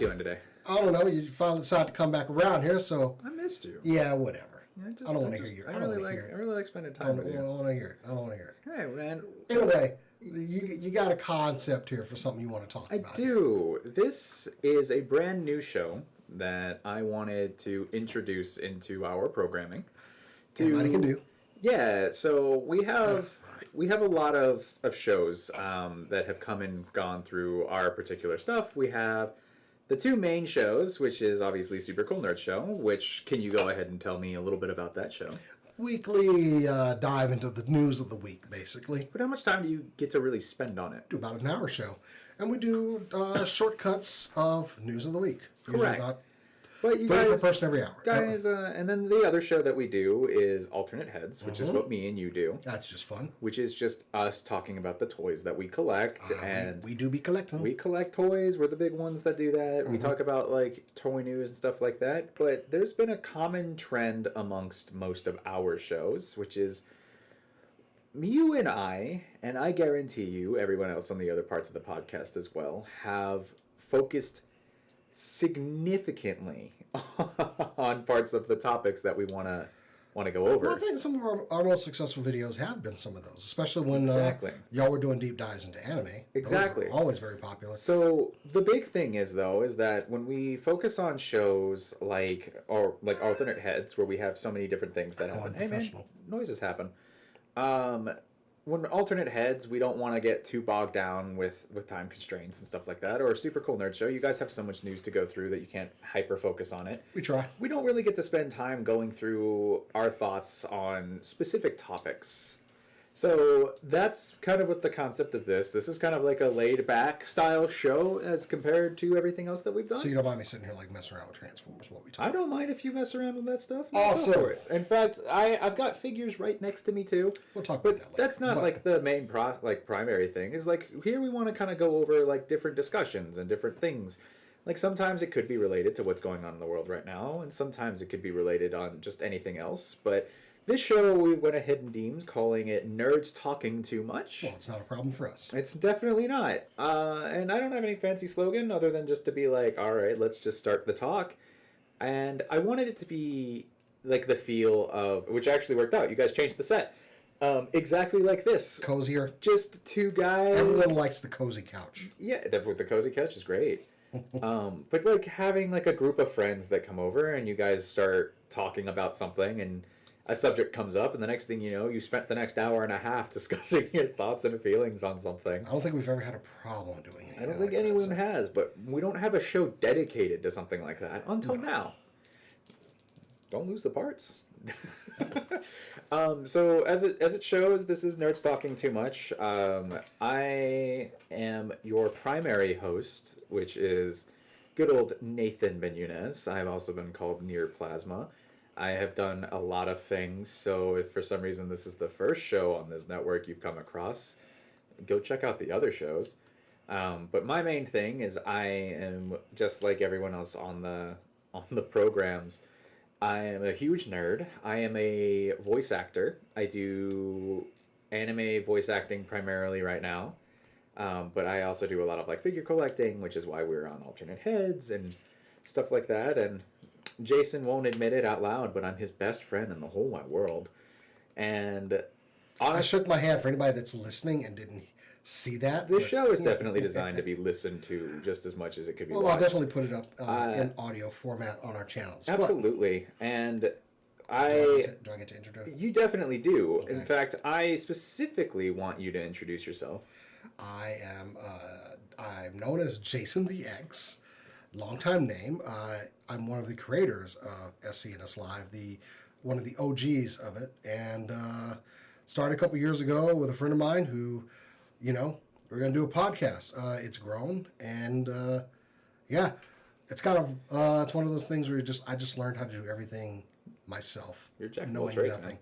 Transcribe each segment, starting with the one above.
you doing today? I don't know. You finally decided to come back around here, so I missed you. yeah, whatever. I don't want to hear you. I really like spending time with you. I don't want to hear it. I don't want to hear it. Hey, man. Anyway, you got a concept here for something you want to talk about. I do. This is a brand new show that I wanted to introduce into our programming. Anybody can do. Yeah, so we have a lot of shows that have come and gone through our particular stuff. We have the two main shows, which is obviously Super Cool Nerd Show, which, can you go ahead and tell me a little bit about that show? Weekly dive into the news of the week, basically. But how much time do you get to really spend on it? Do about an hour show. And we do shortcuts of news of the week. Correct. About but you 30 guys, per person every hour. Guys, and then the other show that we do is Alternate Heads, which is what me and you do. That's just fun. Which is just us talking about the toys that we collect. And we do be collecting. We collect toys. We're the big ones that do that. We talk about like toy news and stuff like that. But there's been a common trend amongst most of our shows, which is you and I guarantee you, everyone else on the other parts of the podcast as well, have focused significantly on parts of the topics that we want to go over. Well, I think some of our most successful videos have been some of those, especially when y'all were doing deep dives into anime. Exactly. Those were always very popular. So the big thing is that when we focus on shows like Alternate Heads, where we have so many different things that happen. Hey man, noises happen. When Alternate Heads, we don't want to get too bogged down with time constraints and stuff like that. Or Super Cool Nerd Show, you guys have so much news to go through that you can't hyper-focus on it. We try. We don't really get to spend time going through our thoughts on specific topics. So that's kind of what the concept of this. This is kind of like a laid-back style show as compared to everything else that we've done. So you don't mind me sitting here like messing around with Transformers, what we talk I don't mind if you mess around with that stuff. Awesome. In fact, I've got figures right next to me too. We'll talk about that later. That's not like the main primary thing. Is like here we want to kind of go over like different discussions and different things. Like sometimes it could be related to what's going on in the world right now, and sometimes it could be related on just anything else. But this show, we went ahead and deemed calling it Nerds Talking Too Much. Well, it's not a problem for us. It's definitely not. And I don't have any fancy slogan other than just to be like, all right, let's just start the talk. And I wanted it to be like the feel of, which actually worked out. You guys changed the set. Exactly like this. Cozier. Just two guys. Everyone likes the cozy couch. Yeah, the cozy couch is great. But like having like a group of friends that come over and you guys start talking about something and a subject comes up, and the next thing you know, you spent the next hour and a half discussing your thoughts and feelings on something. I don't think we've ever had a problem doing it. I don't think anyone has, but we don't have a show dedicated to something like that until now. Don't lose the parts. So as it shows, this is Nerds Talking Too Much. I am your primary host, which is good old Nathan Benunez. I've also been called Near Plasma. I have done a lot of things, so if for some reason this is the first show on this network you've come across, go check out the other shows. But my main thing is I am just like everyone else on the programs. I am a huge nerd. I am a voice actor. I do anime voice acting primarily right now, but I also do a lot of like figure collecting, which is why we're on Alternate Heads and stuff like that. And Jason won't admit it out loud, but I'm his best friend in the whole wide world. And I shook my hand for anybody that's listening and didn't see that. This show is definitely designed to be listened to just as much as it could be watched. I'll definitely put it up in audio format on our channels. Absolutely. And do I get to introduce? You definitely do. Okay. In fact, I specifically want you to introduce yourself. I'm known as Jason the X. Long-time name. I'm one of the creators of SCNS Live, one of the OGs of it, and started a couple years ago with a friend of mine who, we're going to do a podcast. It's grown, and yeah, it's kind of it's one of those things where I just learned how to do everything myself, knowing nothing. Man.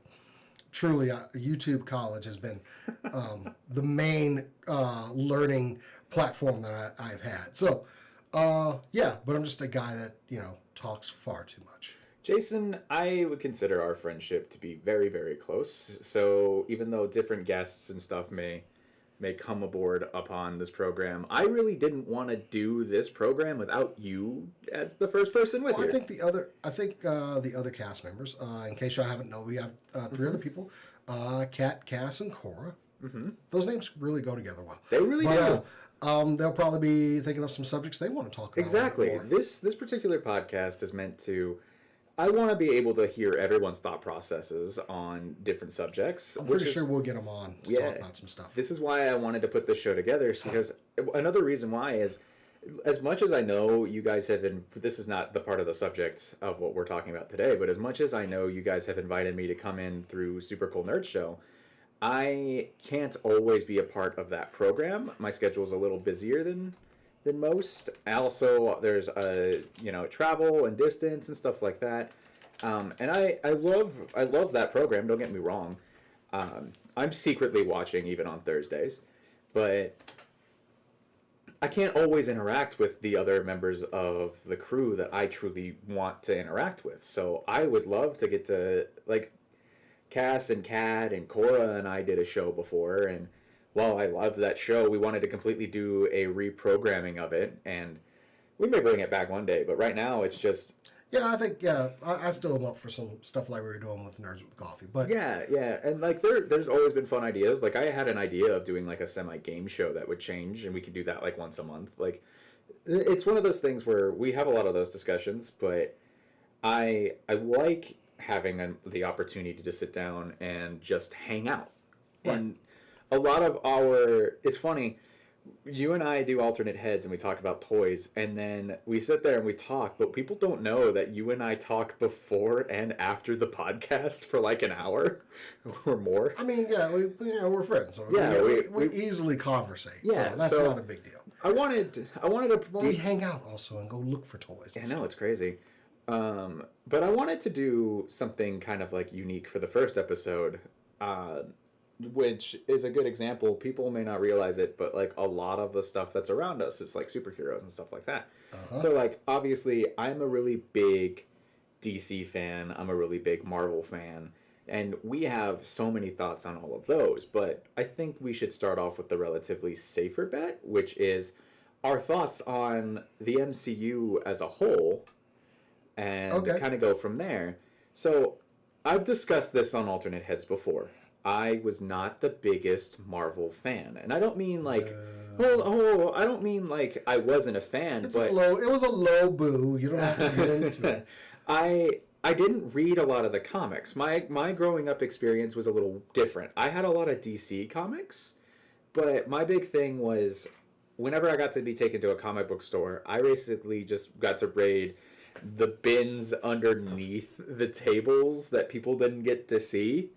Truly, YouTube College has been the main learning platform that I've had. So. Yeah, but I'm just a guy that, talks far too much. Jason, I would consider our friendship to be very, very close. So even though different guests and stuff may may come aboard upon this program. I really didn't want to do this program without you as the first person with Well, you. I think the other cast members. In case y'all haven't known, we have 3 other people: Kat, Cass, and Cora. Those names really go together well. They really do. They'll probably be thinking of some subjects they want to talk about. Exactly. This particular podcast is meant to. I want to be able to hear everyone's thought processes on different subjects. I'm pretty sure we'll get them on to talk about some stuff. This is why I wanted to put this show together, because another reason why is, as much as I know you guys have been, this is not the part of the subject of what we're talking about today, but as much as I know you guys have invited me to come in through Super Cool Nerd Show, I can't always be a part of that program. My schedule's a little busier than most. Also, there's travel and distance and stuff like that. And I love that program. Don't get me wrong. I'm secretly watching even on Thursdays, but I can't always interact with the other members of the crew that I truly want to interact with. So I would love to get to, like, Cass and Kat and Cora and I did a show before, and while I loved that show, we wanted to completely do a reprogramming of it, and we may bring it back one day, but right now it's just... Yeah, I think, I still am up for some stuff like we were doing with Nerds with Coffee, but... Yeah, and, like, there's always been fun ideas. Like, I had an idea of doing, like, a semi-game show that would change, and we could do that, like, once a month. Like, it's one of those things where we have a lot of those discussions, but I like having the opportunity to sit down and just hang out. Right. And a lot of it's funny, you and I do alternate heads and we talk about toys, and then we sit there and we talk, but people don't know that you and I talk before and after the podcast for like an hour or more. I mean, yeah, we're friends. So yeah, we easily conversate. Yeah, so that's not a big deal. I wanted to... Well, we hang out also and go look for toys. I know, it's crazy. But I wanted to do something kind of like unique for the first episode, which is a good example. People may not realize it, but like a lot of the stuff that's around us is like superheroes and stuff like that. So like, obviously I'm a really big DC fan. I'm a really big Marvel fan. And we have so many thoughts on all of those, but I think we should start off with the relatively safer bet, which is our thoughts on the MCU as a whole, and kind of go from there. So I've discussed this on Alternate Heads before. I was not the biggest Marvel fan, and I don't mean like, I don't mean like I wasn't a fan. It was a low boo. You don't have to get into it. I didn't read a lot of the comics. My growing up experience was a little different. I had a lot of DC comics, but my big thing was whenever I got to be taken to a comic book store, I basically just got to raid the bins underneath the tables that people didn't get to see.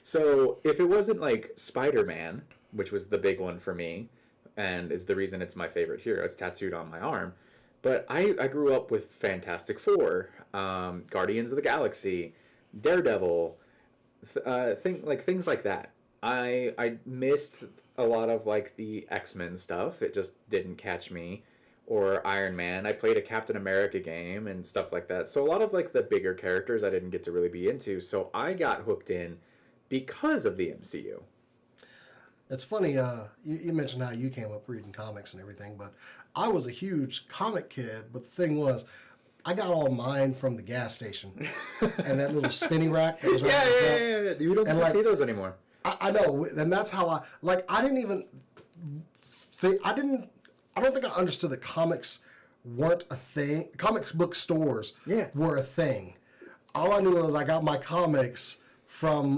So if it wasn't like Spider-Man, which was the big one for me, and is the reason it's my favorite hero, it's tattooed on my arm, but I grew up with Fantastic Four, Guardians of the Galaxy, Daredevil, things like that. I missed a lot of like the X-Men stuff. It just didn't catch me. Or Iron Man. I played a Captain America game and stuff like that. So a lot of like the bigger characters I didn't get to really be into. So I got hooked in because of the MCU. It's funny, you mentioned how you came up reading comics and everything, but I was a huge comic kid, but the thing was, I got all mine from the gas station. And that little spinning rack that was right yeah. You don't get to see those anymore. I know, and that's how I didn't even think, I don't think I understood that comics weren't a thing. Comic book stores were a thing. All I knew was I got my comics from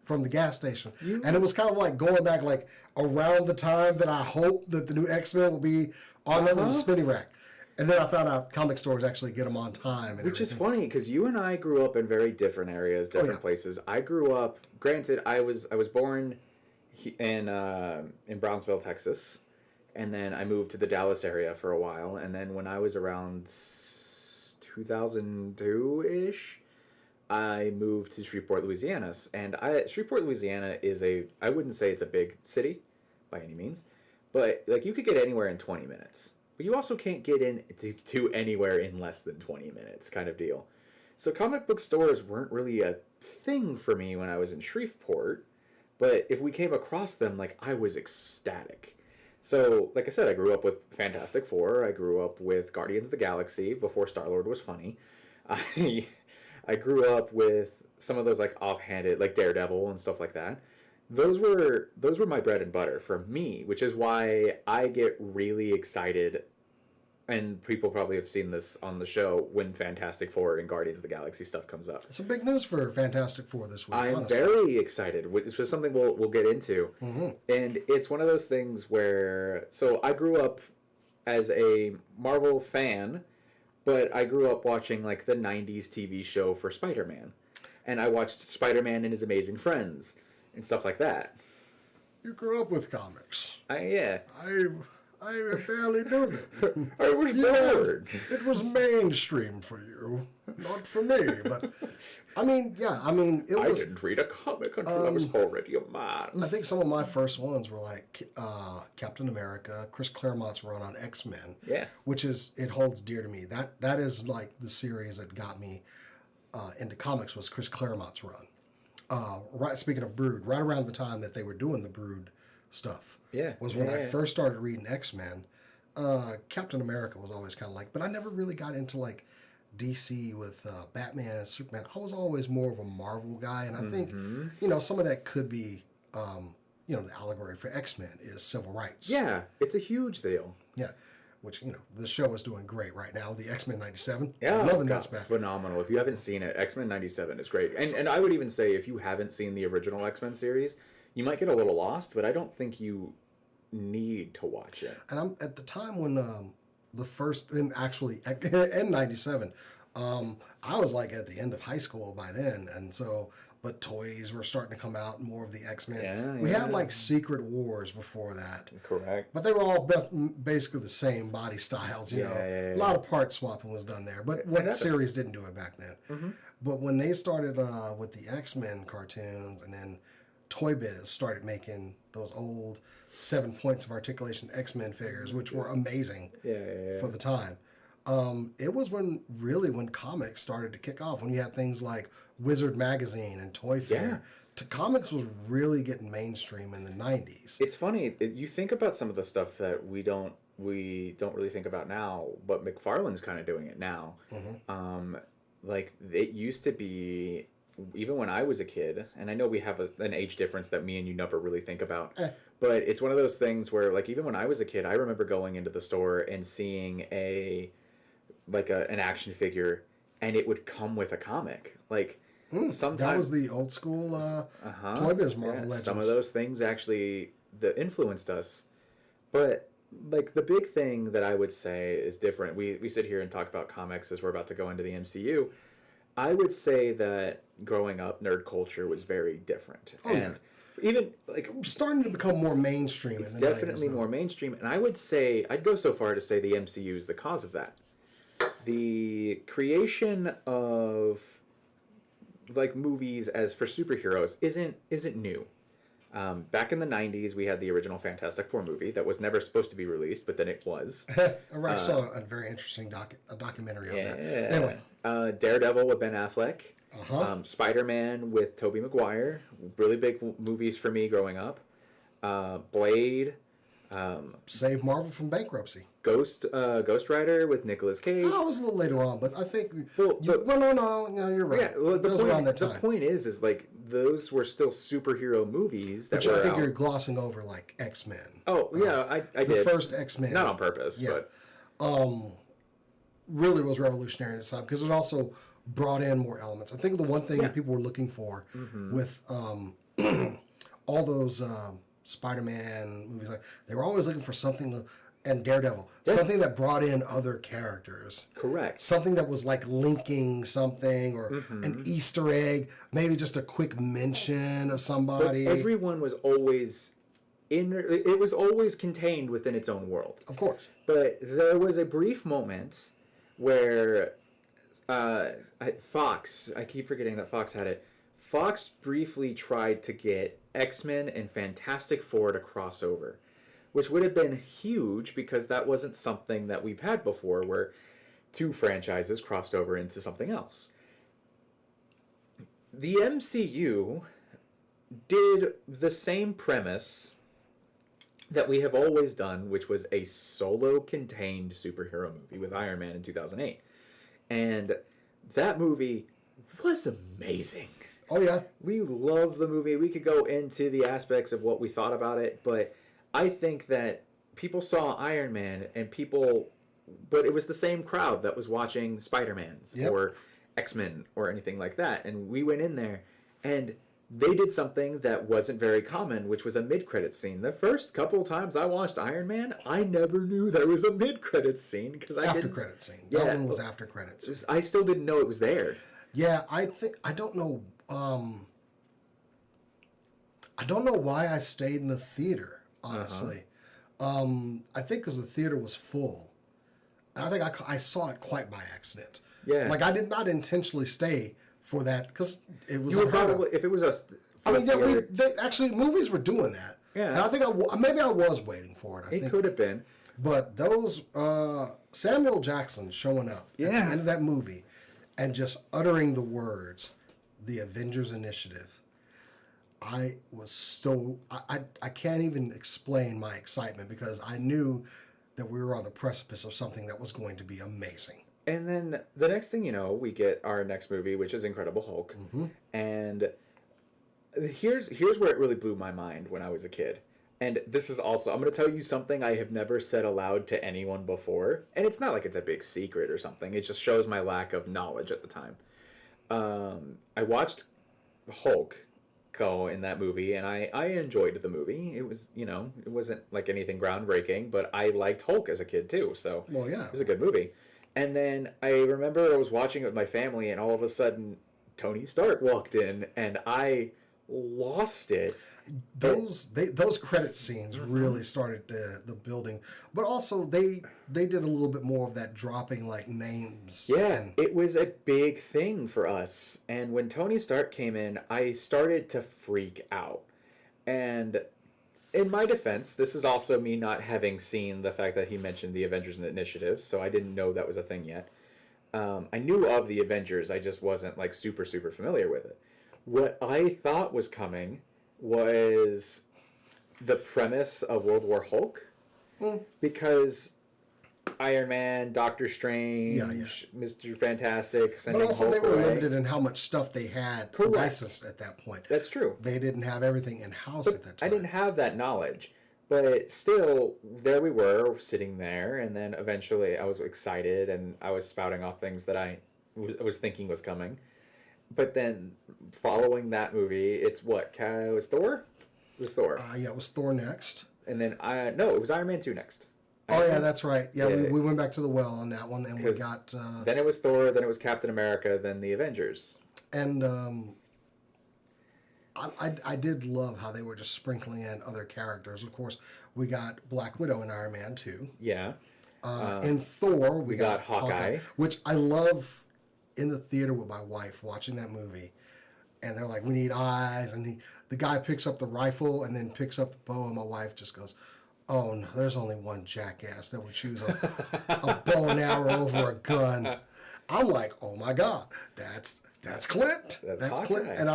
the gas station. And it was kind of like going back like around the time that I hoped that the new X-Men would be on that little spinning rack. And then I found out comic stores actually get them on time. And Which is funny, because you and I grew up in very different areas, different places. I grew up, granted, I was born in Brownsville, Texas. And then I moved to the Dallas area for a while. And then when I was around 2002-ish, I moved to Shreveport, Louisiana. And Shreveport, Louisiana is I wouldn't say it's a big city by any means, but like you could get anywhere in 20 minutes. But you also can't get to anywhere in less than 20 minutes kind of deal. So comic book stores weren't really a thing for me when I was in Shreveport. But if we came across them, like, I was ecstatic. So, like I said, I grew up with Fantastic Four. I grew up with Guardians of the Galaxy before Star-Lord was funny. I I grew up with some of those like offhanded, like Daredevil and stuff like that. Those were my bread and butter for me, which is why I get really excited, and people probably have seen this on the show when Fantastic Four and Guardians of the Galaxy stuff comes up. It's a big news for Fantastic Four this week. I'm honestly. very excited, which is something we'll get into. Mm-hmm. And it's one of those things where, so I grew up as a Marvel fan, but I grew up watching like the 90s TV show for Spider-Man. And I watched Spider-Man and His Amazing Friends and stuff like that. You grew up with comics. Yeah. I barely knew that. I was bored. It was mainstream for you, not for me. But I mean, it was. I didn't read a comic until I was already a man. I think some of my first ones were like Captain America, Chris Claremont's run on X-Men. Yeah. Which it holds dear to me. That is like the series that got me into comics was Chris Claremont's run. Right. Speaking of Brood, right around the time that they were doing the Brood stuff, was when I first started reading X-Men. Captain America was always kind of like, but I never really got into like DC with Batman and Superman. I was always more of a Marvel guy, and I think some of that could be the allegory for X-Men is civil rights. Yeah, it's a huge deal. Yeah. Which, the show is doing great right now. The X-Men 97. Yeah, loving that's back. Phenomenal. If you haven't seen it, X-Men 97 is great. And I would even say if you haven't seen the original X-Men series, you might get a little lost, but I don't think you need to watch it. And I'm at the time when the first, and actually in 97, I was like at the end of high school by then. And so, but toys were starting to come out, more of the X-Men. Yeah, we had like Secret Wars before that. Correct. But they were all basically the same body styles, you know. A lot of part swapping was done there. But what series didn't do it back then? Mm-hmm. But when they started with the X-Men cartoons, and then Toy Biz started making those old 7 points of articulation X-Men figures, which were amazing for the time. It was when comics started to kick off, when you had things like Wizard Magazine and Toy Fair. Comics was really getting mainstream in the 90s. It's funny, you think about some of the stuff that we don't really think about now, but McFarlane's kind of doing it now. Mm-hmm. Like, it used to be, even when I was a kid, and I know we have an age difference that me and you never really think about, but it's one of those things where, like, even when I was a kid, I remember going into the store and seeing an action figure, and it would come with a comic. Like, sometimes that was the old school Toy Biz Marvel Legends. Some of those things actually that influenced us. But, like, the big thing that I would say is different. We sit here and talk about comics as we're about to go into the MCU. I would say that growing up, nerd culture was very different. Even, like, starting to become more mainstream. It's definitely more mainstream. And I would say, I'd go so far to say the MCU is the cause of that. The creation of, like, movies as for superheroes isn't new. Back in the 90s, we had the original Fantastic Four movie that was never supposed to be released, but then it was. I saw a very interesting documentary on that. Anyway. Daredevil with Ben Affleck. Spider-Man with Tobey Maguire. Really big movies for me growing up. Blade. Save Marvel from bankruptcy. Ghost Rider with Nicolas Cage. Oh, it was a little later on, but I think... no, you're right. Yeah, well, those were around that time. The point is like, those were still superhero movies that were I think you're glossing over, like, X-Men. Oh, yeah, I did. The first X-Men. Not on purpose, but... really was revolutionary at the time, because it also brought in more elements. I think the one thing that people were looking for with all those Spider-Man movies, like, they were always looking for something and Daredevil, something that brought in other characters. Correct. Something that was like linking something, or an Easter egg, maybe just a quick mention of somebody. But everyone was always it was always contained within its own world. Of course. But there was a brief moment where Fox, I keep forgetting that Fox had it. Fox briefly tried to get X-Men and Fantastic Four to cross over, which would have been huge because that wasn't something that we've had before, where two franchises crossed over into something else. The MCU did the same premise that we have always done, which was a solo contained superhero movie with Iron Man in 2008. And that movie was amazing. Oh, yeah. We love the movie. We could go into the aspects of what we thought about it, but I think that people saw Iron Man but it was the same crowd that was watching Spider-Man's or X-Men or anything like that. And we went in there and they did something that wasn't very common, which was a mid-credit scene. The first couple of times I watched Iron Man, I never knew there was a mid-credit scene because after-credit scene. That one was after credits. I still didn't know it was there. Yeah, I don't know. I don't know why I stayed in the theater. Honestly, I think because the theater was full, and I think I saw it quite by accident. Yeah, like I did not intentionally stay for that because it was. You were probably if it was a. I mean, actually movies were doing that. Yeah, and I think maybe I was waiting for it. I think it could have been, but those Samuel Jackson showing up at the end of that movie and just uttering the words, "The Avengers Initiative." I was so I can't even explain my excitement because I knew that we were on the precipice of something that was going to be amazing. And then the next thing you know, we get our next movie, which is Incredible Hulk. Mm-hmm. And here's where it really blew my mind when I was a kid. And this is also, I'm going to tell you something I have never said aloud to anyone before. And it's not like it's a big secret or something. It just shows my lack of knowledge at the time. I watched Hulk go in that movie, and I enjoyed the movie. It was, it wasn't like anything groundbreaking, but I liked Hulk as a kid too, so it was a good movie. And then I remember I was watching it with my family, and all of a sudden Tony Stark walked in, and I lost it. Those credit scenes really started the building, but also they did a little bit more of that dropping like names. Yeah, it was a big thing for us. And when Tony Stark came in, I started to freak out. And in my defense, this is also me not having seen the fact that he mentioned the Avengers Initiative, so I didn't know that was a thing yet. I knew of the Avengers, I just wasn't like super familiar with it. What I thought was coming was the premise of World War Hulk, because Iron Man, Doctor Strange, Mr. Fantastic, but also Hulk they were limited in how much stuff they had licensed at that point. That's true. They didn't have everything in house at that time. I didn't have that knowledge, but still, there we were sitting there, and then eventually I was excited and I was spouting off things that I was thinking was coming. But then, following that movie, it was Thor? It was Thor. It was Thor next. And then, it was Iron Man 2 next. That's right. Yeah, we went back to the well on that one, and we got... then it was Thor, then it was Captain America, then the Avengers. And I did love how they were just sprinkling in other characters. Of course, we got Black Widow in Iron Man 2. Yeah. In Thor, we got Hawkeye. Which I love... in the theater with my wife watching that movie, and they're like, we need eyes, and the guy picks up the rifle and then picks up the bow, and my wife just goes, oh no, there's only one jackass that would choose a bow and arrow over a gun. I'm like, oh my god, that's Clint. That's Clint. And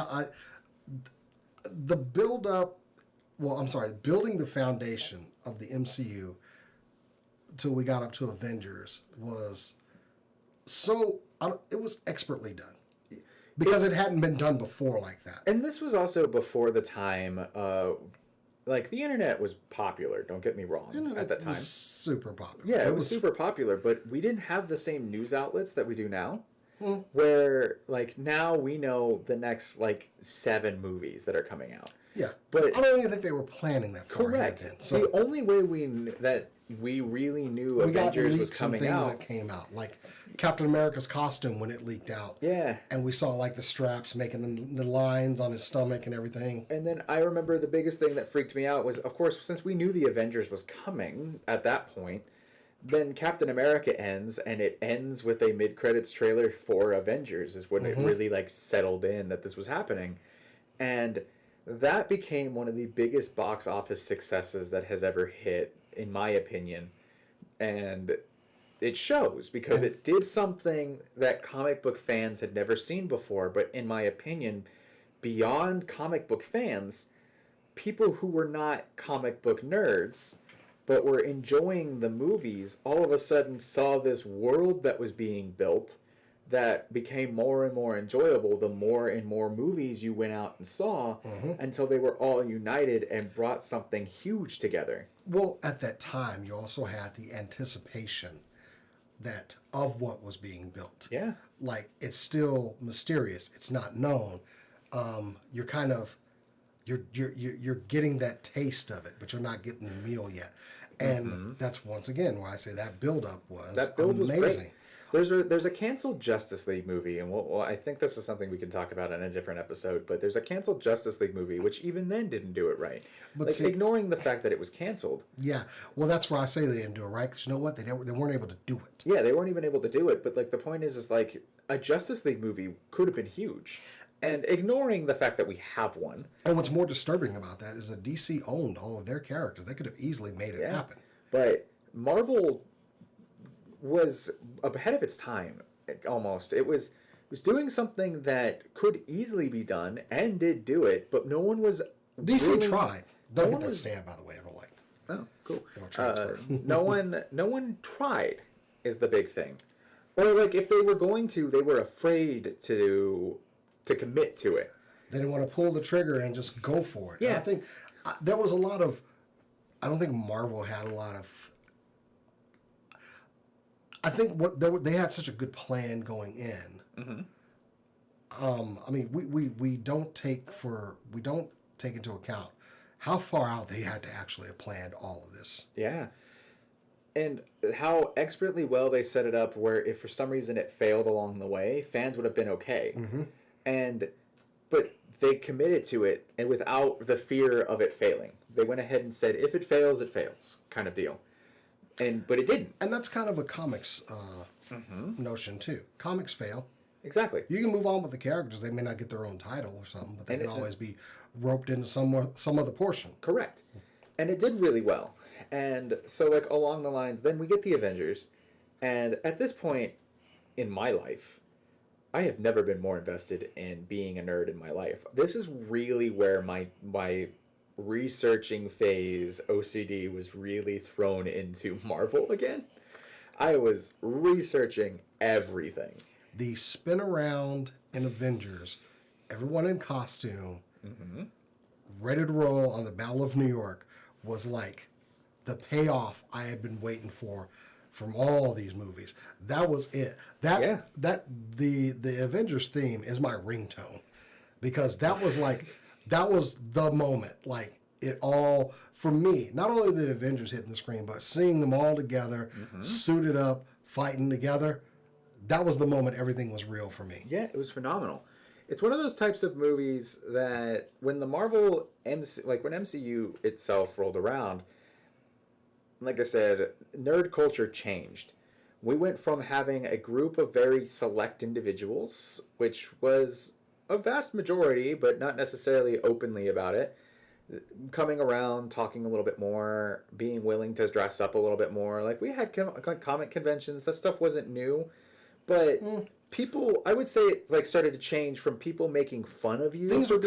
the building the foundation of the MCU till we got up to Avengers was so... it was expertly done because it hadn't been done before like that. And this was also before the time like the internet was popular, don't get me wrong. At that time was super popular. Yeah, it was super popular, but we didn't have the same news outlets that we do now. Where like now we know the next like 7 movies that are coming out. Yeah, but I don't even think they were planning that far ahead then. So the only way we really knew Avengers was coming out. That came out, like Captain America's costume when it leaked out. Yeah, and we saw like the straps making the lines on his stomach and everything. And then I remember the biggest thing that freaked me out was, of course, since we knew the Avengers was coming at that point, then Captain America ends, and it ends with a mid-credits trailer for Avengers. Is when it really like settled in that this was happening, and that became one of the biggest box office successes that has ever hit, in my opinion. And it shows because it did something that comic book fans had never seen before, but in my opinion, beyond comic book fans, people who were not comic book nerds but were enjoying the movies all of a sudden saw this world that was being built that became more and more enjoyable the more and more movies you went out and saw, until they were all united and brought something huge together. Well, at that time, you also had the anticipation that of what was being built. Yeah. Like, it's still mysterious. It's not known. You're kind of you're getting that taste of it, but you're not getting the meal yet. And that's once again why I say that build-up was amazing. Was great. There's a canceled Justice League movie, and I think this is something we can talk about in a different episode, but there's a canceled Justice League movie, which even then didn't do it right. But like, ignoring the fact that it was canceled. Yeah, well, that's why I say they didn't do it right, because you know what? They weren't able to do it. Yeah, they weren't even able to do it, but like the point is like, a Justice League movie could have been huge. And ignoring the fact that we have one. And what's more disturbing about that is that DC owned all of their characters. They could have easily made it happen. But Marvel was ahead of its time, almost. It was doing something that could easily be done and did do it, but no one was... DC tried. Don't get that stand, by the way. It'll like... Oh, cool. It'll transfer. no one tried is the big thing. Or like if they were going to, they were afraid to commit to it. They didn't want to pull the trigger and just go for it. Yeah. And I think there was a lot of... I don't think Marvel had a lot of... I think they had such a good plan going in. I mean, we don't take into account how far out they had to actually have planned all of this. Yeah. And how expertly well they set it up where if for some reason it failed along the way, fans would have been okay. But they committed to it, and without the fear of it failing. They went ahead and said, if it fails, kind of deal. But it didn't. And that's kind of a comics notion, too. Comics fail. Exactly. You can move on with the characters. They may not get their own title or something, but they can always be roped into some other portion. Correct. And it did really well. And so, like, along the lines, then we get the Avengers. And at this point in my life, I have never been more invested in being a nerd in my life. This is really where my researching phase OCD was really thrown into Marvel again. I was researching everything. The spin around in Avengers, everyone in costume, ready to roll on the Battle of New York, was like the payoff I had been waiting for from all these movies. That was it. The Avengers theme is my ringtone, because that was the moment. Like, it all, for me, not only the Avengers hitting the screen, but seeing them all together, suited up, fighting together, that was the moment everything was real for me. Yeah, it was phenomenal. It's one of those types of movies that when the when MCU itself rolled around, like I said, nerd culture changed. We went from having a group of very select individuals, which was a vast majority, but not necessarily openly about it, coming around, talking a little bit more, being willing to dress up a little bit more. Like, we had comic conventions. That stuff wasn't new. But people, I would say, like, started to change from people making fun of you. Things were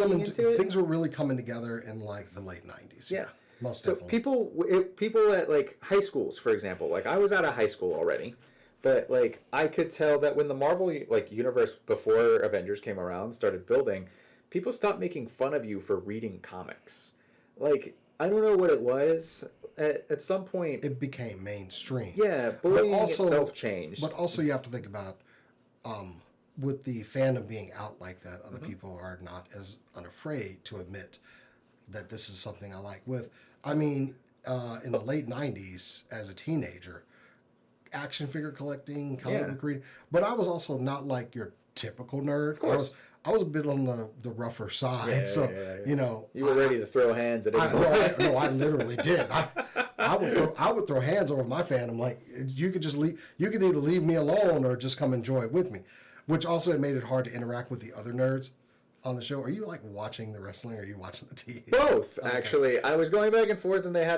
really coming together in, like, the late 90s. Yeah. Most so definitely. People at, like, high schools, for example. Like, I was out of high school already. But, like, I could tell that when the Marvel, like, universe before Avengers came around started building, people stopped making fun of you for reading comics. Like, I don't know what it was. At some point... It became mainstream. Yeah, bullying itself changed. But also you have to think about, with the fandom being out like that, other people are not as unafraid to admit that this is something I like. In the late 90s, as a teenager, action figure collecting, comic book reading, but I was also not like your typical nerd. Of course. I was a bit on the rougher side, you know. You were ready to throw hands at everyone. I literally did. I would throw hands over my fandom. Like, you could either leave me alone or just come enjoy it with me, which also made it hard to interact with the other nerds on the show. Are you like watching the wrestling, or are you watching the TV? Both, actually. I was going back and forth, and they had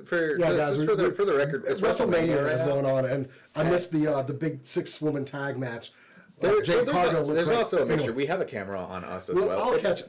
for the record, it's WrestleMania is going on, and I missed the big 6-woman tag match Jake Cargill looked there's great. also a mixture. Anyway. We have a camera on us as well.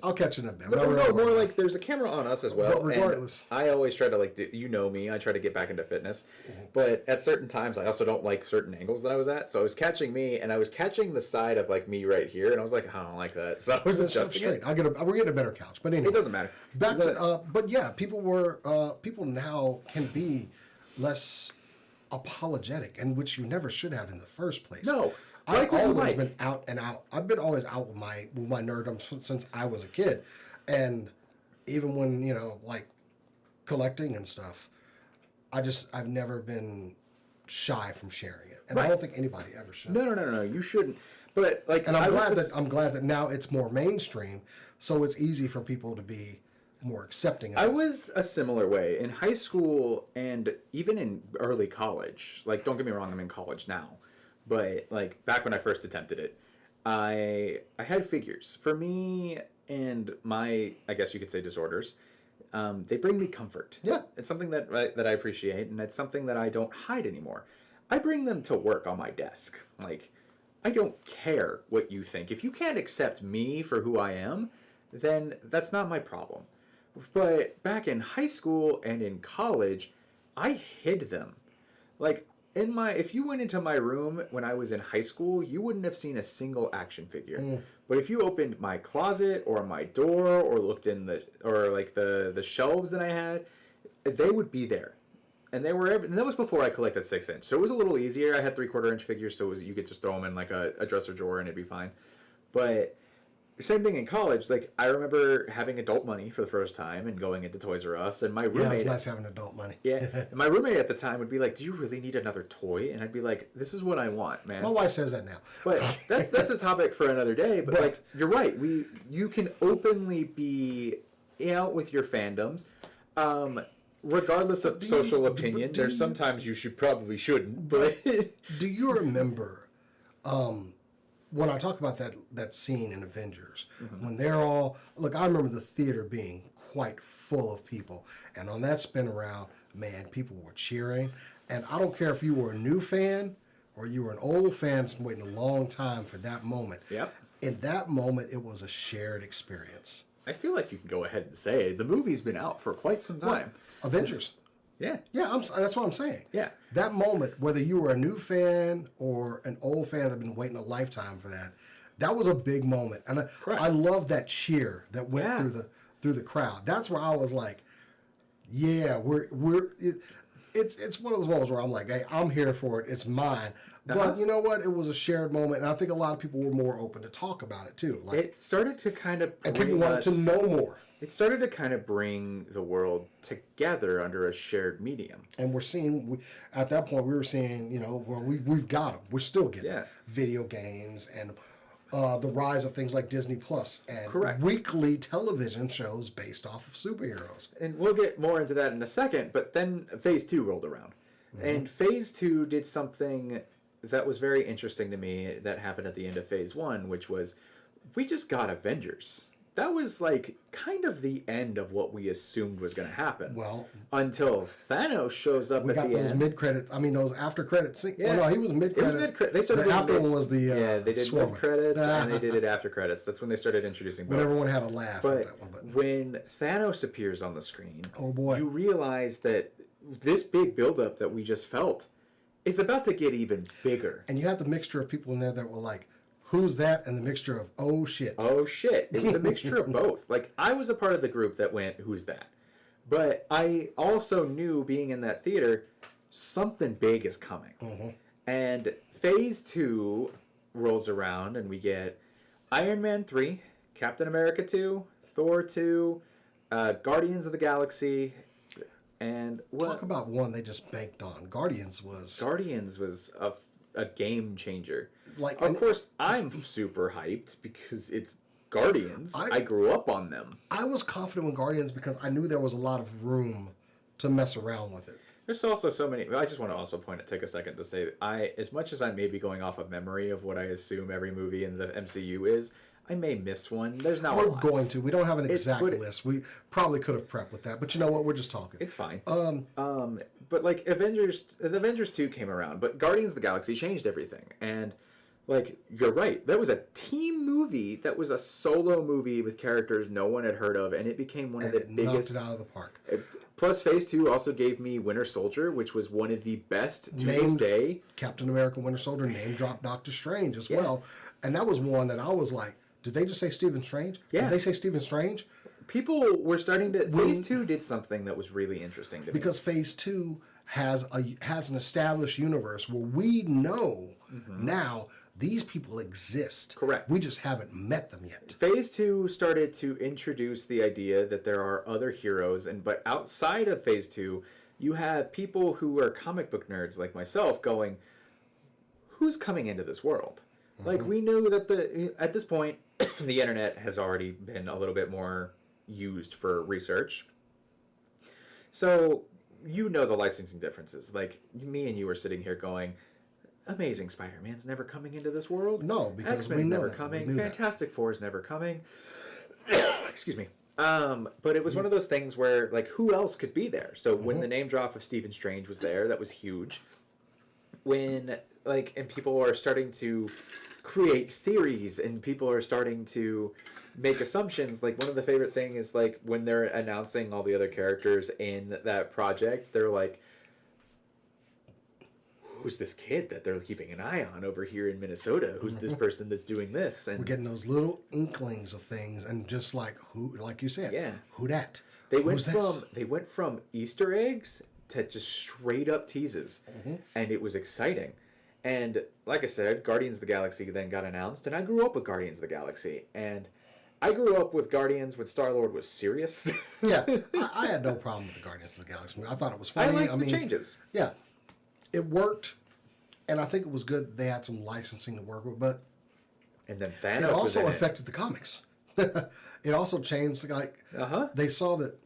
I'll catch it in a bit. No, more like there's a camera on us as well. But regardless, and I always try to you know me. I try to get back into fitness, but at certain times I also don't like certain angles that I was at. So I was catching me, and I was catching the side of like me right here, and I was like, I don't like that. So I was adjusting straight. it. We're getting a better couch, but anyway, It doesn't matter. Back to, but yeah, people now can be less apologetic, and which you never should have in the first place. No. I've always been out and out. I've been always out with my nerddom since I was a kid, and even when like collecting and stuff, I've never been shy from sharing it, and I don't think anybody ever should. No, you shouldn't. But like, and I'm glad that now it's more mainstream, so it's easy for people to be more accepting of it. I was a similar way in high school and even in early college. Like, don't get me wrong, I'm in college now. But like back when I first attempted it, I had figures. For me and my, I guess you could say, disorders, they bring me comfort. Yeah. It's something that I appreciate, and it's something that I don't hide anymore. I bring them to work on my desk. Like, I don't care what you think. If you can't accept me for who I am, then that's not my problem. But back in high school and in college, I hid them. Like, if you went into my room when I was in high school, you wouldn't have seen a single action figure. But if you opened my closet or my door or looked in the shelves that I had, they would be there. And they were and that was before I collected 6-inch. So it was a little easier. I had 3/4 inch figures, so you could just throw them in like a dresser drawer and it'd be fine. But same thing in college. Like, I remember having adult money for the first time and going into Toys R Us, and my roommate... Yeah, it's nice having adult money. Yeah, and my roommate at the time would be like, do you really need another toy? And I'd be like, this is what I want, man. My wife says that now. But that's a topic for another day. But like, you're right. You can openly be out with your fandoms, regardless of social opinion. There's sometimes you probably shouldn't. But do you remember... when I talk about that scene in Avengers, when they're all... Look, I remember the theater being quite full of people. And on that spin around, man, people were cheering. And I don't care if you were a new fan or you were an old fan waiting a long time for that moment. Yep. In that moment, it was a shared experience. I feel like you can go ahead and say the movie's been out for quite some time. What? Avengers. Yeah. Yeah, that's what I'm saying. Yeah. That moment, whether you were a new fan or an old fan that had been waiting a lifetime for that was a big moment. And I love that cheer that went through the crowd. That's where I was like, yeah, it's one of those moments where I'm like, hey, I'm here for it. It's mine. But you know what? It was a shared moment, and I think a lot of people were more open to talk about it too. Like, it started to kind of and people wanted to know more. It started to kind of bring the world together under a shared medium. And we're seeing, at that point, we were seeing, well, we've got them. We're still getting video games and the rise of things like Disney Plus and weekly television shows based off of superheroes. And we'll get more into that in a second, but then Phase 2 rolled around. And Phase 2 did something that was very interesting to me that happened at the end of Phase 1, which was we just got Avengers. That was like kind of the end of what we assumed was going to happen. Well, until Thanos shows up at the end. We got those mid-credits. I mean, those after-credits. Yeah. Well, no, he was mid-credits. They started the after one was the they did mid-credits and they did it after credits. That's when they started introducing both. When everyone had a laugh at that one. But when Thanos appears on the screen, oh boy, you realize that this big buildup that we just felt is about to get even bigger. And you had the mixture of people in there that were like, who's that? And the mixture of, oh, shit. Oh, shit. It was a mixture of both. Like, I was a part of the group that went, who's that? But I also knew, being in that theater, something big is coming. And Phase 2 rolls around, and we get Iron Man 3, Captain America 2, Thor 2, Guardians of the Galaxy, and... Talk about one they just banked on. Guardians was a game changer. Like, of course, I'm super hyped because it's Guardians. I grew up on them. I was confident with Guardians because I knew there was a lot of room to mess around with it. There's also so many... I just want to also take a second to say, as much as I may be going off of memory of what I assume every movie in the MCU is, I may miss one. There's not a lot. We're going to. We don't have an exact list. We probably could have prepped with that. But you know what? We're just talking. It's fine. But like Avengers 2 came around, but Guardians of the Galaxy changed everything. And Like, you're right. That was a team movie. That was a solo movie with characters no one had heard of, and it became one of And the it biggest. knocked it out of the park. Plus, Phase 2 also gave me Winter Soldier, which was one of the best to this Named day. Captain America Winter Soldier, name dropped Doctor Strange as well. And that was one that I was like, did they just say Stephen Strange? Yeah. Did they say Stephen Strange? People were starting to. Phase 2 did something that was really interesting to me. Because Phase 2 has an established universe where we know now these people exist. Correct. We just haven't met them yet. Phase 2 started to introduce the idea that there are other heroes, but outside of Phase 2, you have people who are comic book nerds like myself going, who's coming into this world? Like, we knew that at this point, the internet has already been a little bit more used for research. So, you know the licensing differences. Like, me and you are sitting here going, Amazing Spider-Man's never coming into this world. No, because X-Men's we know never that. coming. We knew Fantastic Four is never coming. Excuse me. But it was one of those things where, like, who else could be there? So when the name drop of Stephen Strange was there, that was huge. When, like, and people are starting to create theories and people are starting to make assumptions. Like, one of the favorite thing is, like, when they're announcing all the other characters in that project, they're like, who's this kid that they're keeping an eye on over here in Minnesota? Who's this person that's doing this? And We're getting those little inklings of things, and just like who, like you said, Yeah. who that? they Who's went from Easter eggs to just straight up teases, and it was exciting. And like I said, Guardians of the Galaxy then got announced, and I grew up with Guardians of the Galaxy, and I grew up with Guardians when Star-Lord was serious. Yeah, I had no problem with the Guardians of the Galaxy. I thought it was I funny. liked the changes. Yeah, it worked, and I think it was good that they had some licensing to work with, but And then Thanos it was also in affected the comics. It also changed, like, they saw that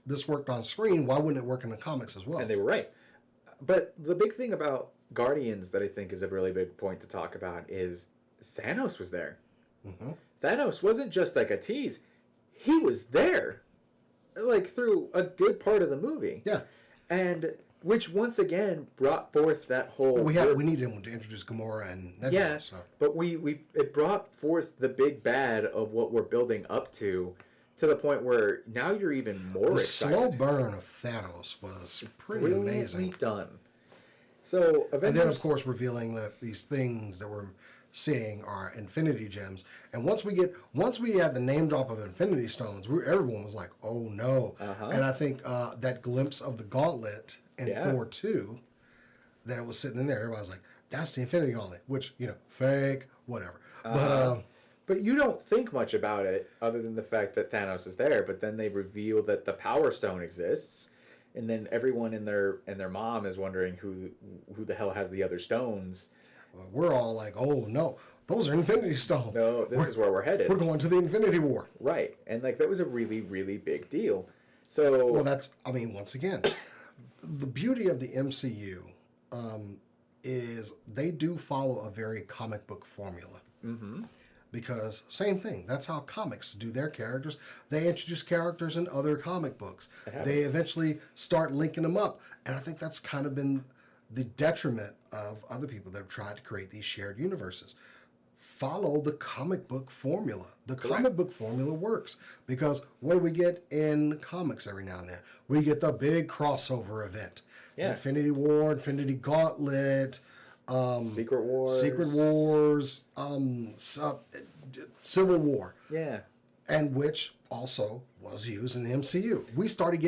this worked on screen, why wouldn't it work in the comics as well? And they were right. But the big thing about Guardians that I think is a really big point to talk about is Thanos was there. Thanos wasn't just like a tease. He was there, like, through a good part of the movie. Yeah. And which once again brought forth that whole... We needed him to introduce Gamora and Nebula. Yeah, So. but it brought forth the big bad of what we're building up to the point where now you're even more The excited. slow burn of Thanos was pretty Brilliantly amazing. done. So Avengers... And then, of course, revealing that these things that we're seeing are Infinity Gems. And once we had the name drop of Infinity Stones, everyone was like, "Oh no!" And I think that glimpse of the Gauntlet in Thor 2, that it was sitting in there, everybody was like, "That's the Infinity Gauntlet," which, fake, whatever. But you don't think much about it other than the fact that Thanos is there. But then they reveal that the Power Stone exists, and then everyone and their mom is wondering who the hell has the other stones. We're all like, "Oh no, those are Infinity Stones. No, this is where we're headed." We're going to the Infinity War." Right, and like that was a really, really big deal. So Well, once again, the beauty of the MCU is they do follow a very comic book formula. Because same thing, that's how comics do their characters. They introduce characters in other comic books. They eventually start linking them up. And I think that's kind of been the detriment of other people that have tried to create these shared universes. Follow the comic book formula. The comic book formula works because what do we get in comics every now and then? We get the big crossover event. Yeah. Infinity War, Infinity Gauntlet, Secret Wars. Civil War. Yeah. And which also was used in the MCU. We started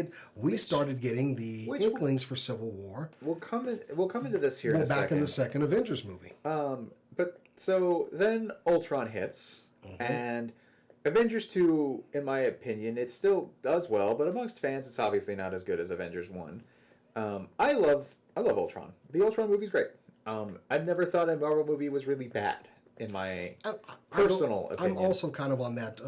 getting the inklings for Civil War. We'll come into this here in a back second. in the second Avengers movie. But so then Ultron hits, and Avengers 2, in my opinion, it still does well, but amongst fans, it's obviously not as good as Avengers 1. I love Ultron. The Ultron movie's great. I've never thought a Marvel movie was really bad, in my personal opinion. I'm also kind of on that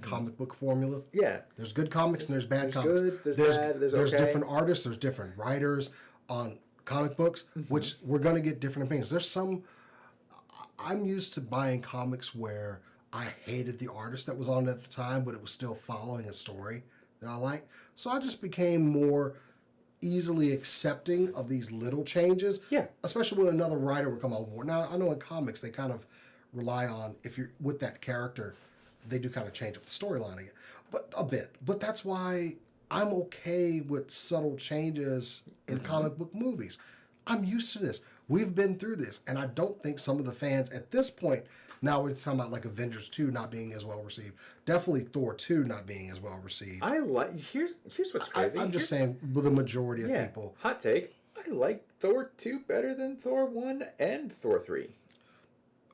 comic book formula. Yeah. There's good comics and there's bad comics. Good, there's bad, there's okay. different artists, there's different writers on comic books, which we're going to get different opinions. There's some... I'm used to buying comics where I hated the artist that was on it at the time, but it was still following a story that I liked. So I just became more easily accepting of these little changes. Yeah. Especially when another writer would come on board. Now, I know in comics they kind of rely on, if you're with that character, they do kind of change up the storyline again, but a bit. But that's why I'm okay with subtle changes in comic book movies. I'm used to this. We've been through this, and I don't think some of the fans at this point. Now we're talking about like Avengers 2 not being as well received. Definitely Thor 2 not being as well received. Here's what's crazy. I'm just saying, with the majority of people. Hot take. I like Thor 2 better than Thor 1 and Thor 3.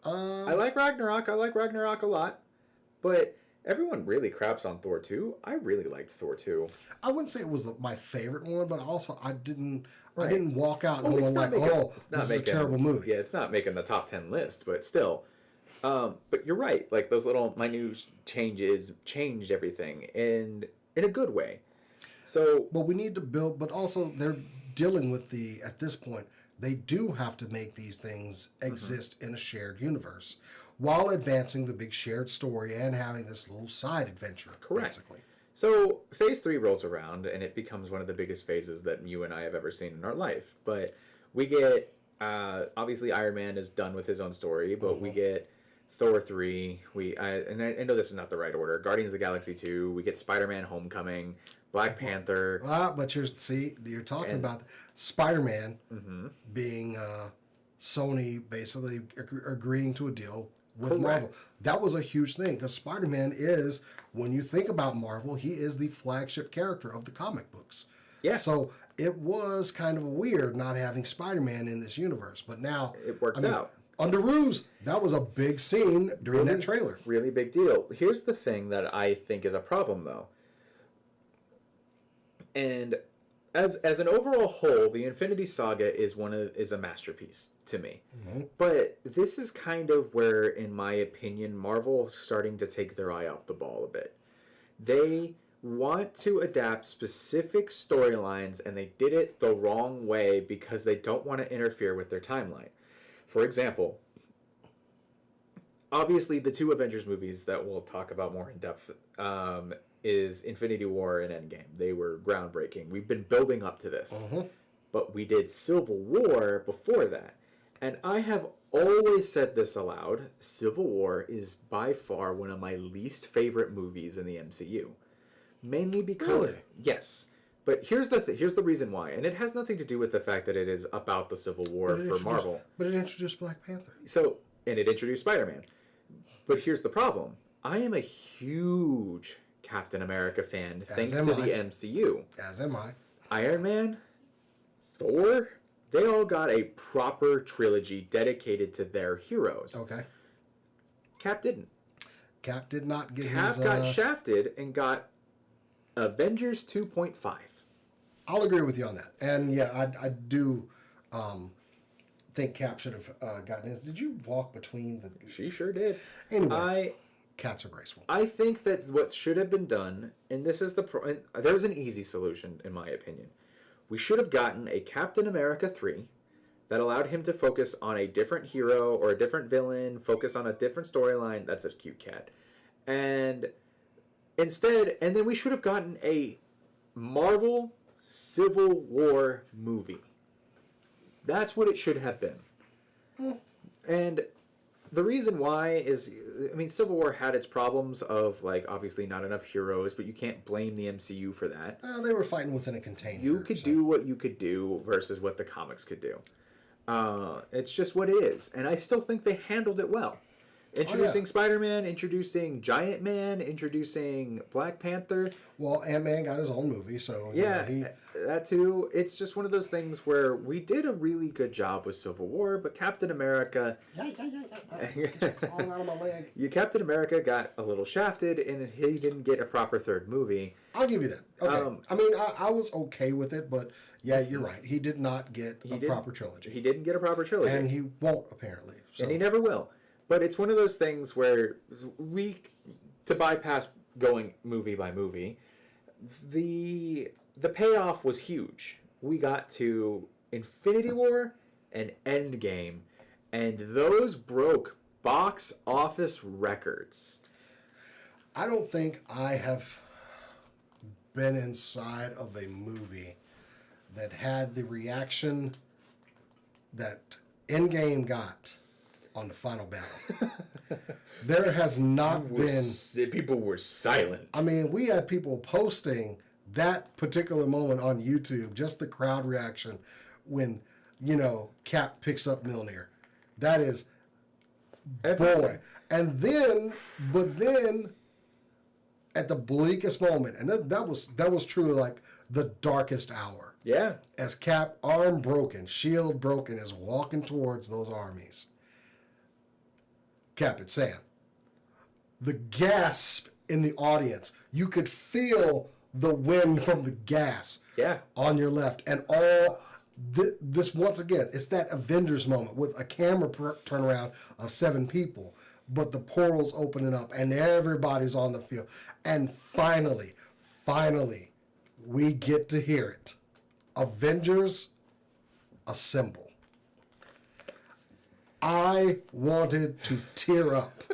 I like Ragnarok. I like Ragnarok a lot. But everyone really craps on Thor 2. I really liked Thor 2. I wouldn't say it was my favorite one, but also I didn't walk out Well, going like, this is a terrible movie. Yeah, it's not making the top 10 list, but still. But you're right. Like, those little minute changes changed everything in a good way. So, but we need to build, but also they're dealing with at this point, they do have to make these things exist in a shared universe while advancing the big shared story and having this little side adventure, basically. So phase 3 rolls around, and it becomes one of the biggest phases that you and I have ever seen in our life. But we get, obviously Iron Man is done with his own story, but we get Thor 3, and I know this is not the right order, Guardians of the Galaxy 2, we get Spider-Man Homecoming, Black Panther. But you're talking about Spider-Man being Sony basically agreeing to a deal with Marvel. That was a huge thing, because Spider-Man is, when you think about Marvel, he is the flagship character of the comic books. Yeah. So it was kind of weird not having Spider-Man in this universe, but now it worked out. Under Ruse, that was a big scene during that trailer. Really big deal. Here's the thing that I think is a problem, though. And as an overall whole, the Infinity Saga is a masterpiece to me. But this is kind of where, in my opinion, Marvel's starting to take their eye off the ball a bit. They want to adapt specific storylines, and they did it the wrong way because they don't want to interfere with their timeline. For example, obviously the two Avengers movies that we'll talk about more in depth is Infinity War and Endgame. They were groundbreaking. We've been building up to this. But we did Civil War before that. And I have always said this aloud. Civil War is by far one of my least favorite movies in the MCU. Mainly because... Really? Yes. But here's the reason why. And it has nothing to do with the fact that it is about the Civil War for Marvel. But it introduced Black Panther. And it introduced Spider-Man. But here's the problem. I am a huge Captain America fan thanks to the MCU. As am I. Iron Man, Thor, they all got a proper trilogy dedicated to their heroes. Okay. Cap didn't. Cap did not get Cap got shafted and got Avengers 2.5. I'll agree with you on that. And yeah, I do think Cap should have gotten his. Did you walk between the... She sure did. Anyway, cats are graceful. I think that what should have been done, and this is there's an easy solution in my opinion. We should have gotten a Captain America 3 that allowed him to focus on a different hero or a different villain, focus on a different storyline. That's a cute cat. And then we should have gotten a Marvel Civil War movie. That's what it should have been. And the reason why is, I mean, Civil War had its problems of, like, obviously not enough heroes, but you can't blame the MCU for that. They were fighting within a container. You could do what you could do versus what the comics could do. It's just what it is. And I still think they handled it well. Introducing Spider-Man, introducing Giant Man, introducing Black Panther. Well, Ant-Man got his own movie, so... that too. It's just one of those things where we did a really good job with Civil War, but Captain America... Crawling out of my leg. Captain America got a little shafted, and he didn't get a proper third movie. I'll give you that. Okay. I mean, I was okay with it, but yeah, you're right. He did not get a proper trilogy. He didn't get a proper trilogy. And he won't, apparently. So. And he never will. But it's one of those things where to bypass going movie by movie, the payoff was huge. We got to Infinity War and Endgame, and those broke box office records. I don't think I have been inside of a movie that had the reaction that Endgame got on the final battle. There has not been... People were silent. I mean, we had people posting that particular moment on YouTube, just the crowd reaction when, Cap picks up Mjolnir. That is... Boy. And then, at the bleakest moment, and that was truly like the darkest hour. Yeah. As Cap, arm broken, shield broken, is walking towards those armies. Cap and Sam. The gasp in the audience. You could feel the wind from the gas on your left. And all this, once again, it's that Avengers moment with a camera turnaround of 7 people. But the portal's opening up and everybody's on the field. And finally, we get to hear it. Avengers assemble. I wanted to tear up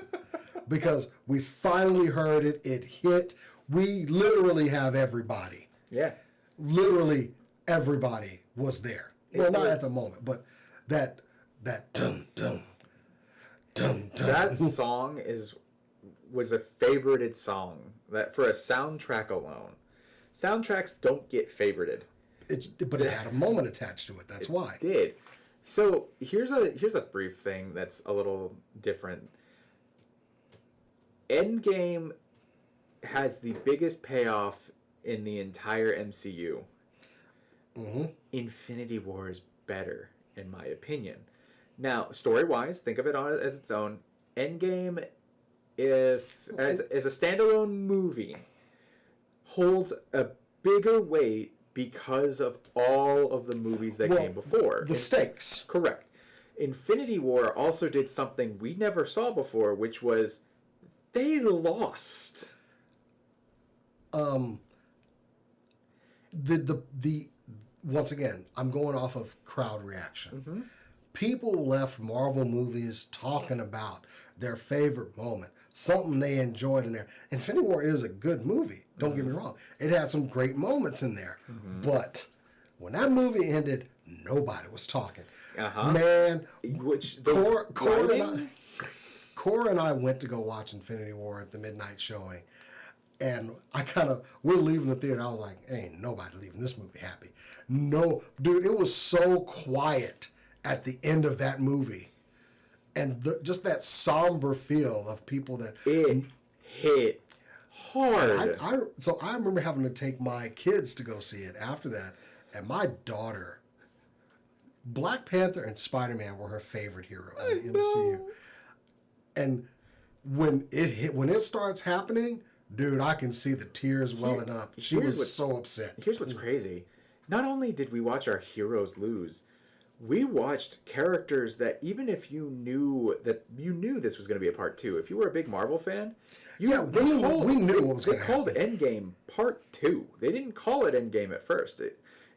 because we finally heard it. It hit. We literally have everybody. Yeah. Literally everybody was there. Well, not at the moment, but that dun dun dun dun. That song was a favorited song that for a soundtrack alone. Soundtracks don't get favorited. But it had a moment attached to it. That's why. It did. So here's a brief thing that's a little different. Endgame has the biggest payoff in the entire MCU. Mm-hmm. Infinity War is better, in my opinion. Now, story-wise, think of it as its own. Endgame, as a standalone movie, holds a bigger weight because of all of the movies that came before. The stakes. Correct. Infinity War also did something we never saw before, which was they lost. Once again, I'm going off of crowd reaction. Mm-hmm. People left Marvel movies talking about their favorite moment, something they enjoyed in there. Infinity War is a good movie. Don't get me wrong. It had some great moments in there. Mm-hmm. But when that movie ended, nobody was talking. Man, Cora and I went to go watch Infinity War at the midnight showing. And we're leaving the theater. I was like, ain't nobody leaving this movie happy. No, dude, it was so quiet at the end of that movie. And just that somber feel of people that... It hit hard. So I remember having to take my kids to go see it after that. And my daughter, Black Panther and Spider-Man were her favorite heroes in the MCU. And when it starts happening... Dude, I can see the tears welling up. She was so upset. Here's what's crazy. Not only did we watch our heroes lose, we watched characters that even if you knew this was going to be a part 2, if you were a big Marvel fan, we knew what was going to happen. They called Endgame Part 2. They didn't call it Endgame at first.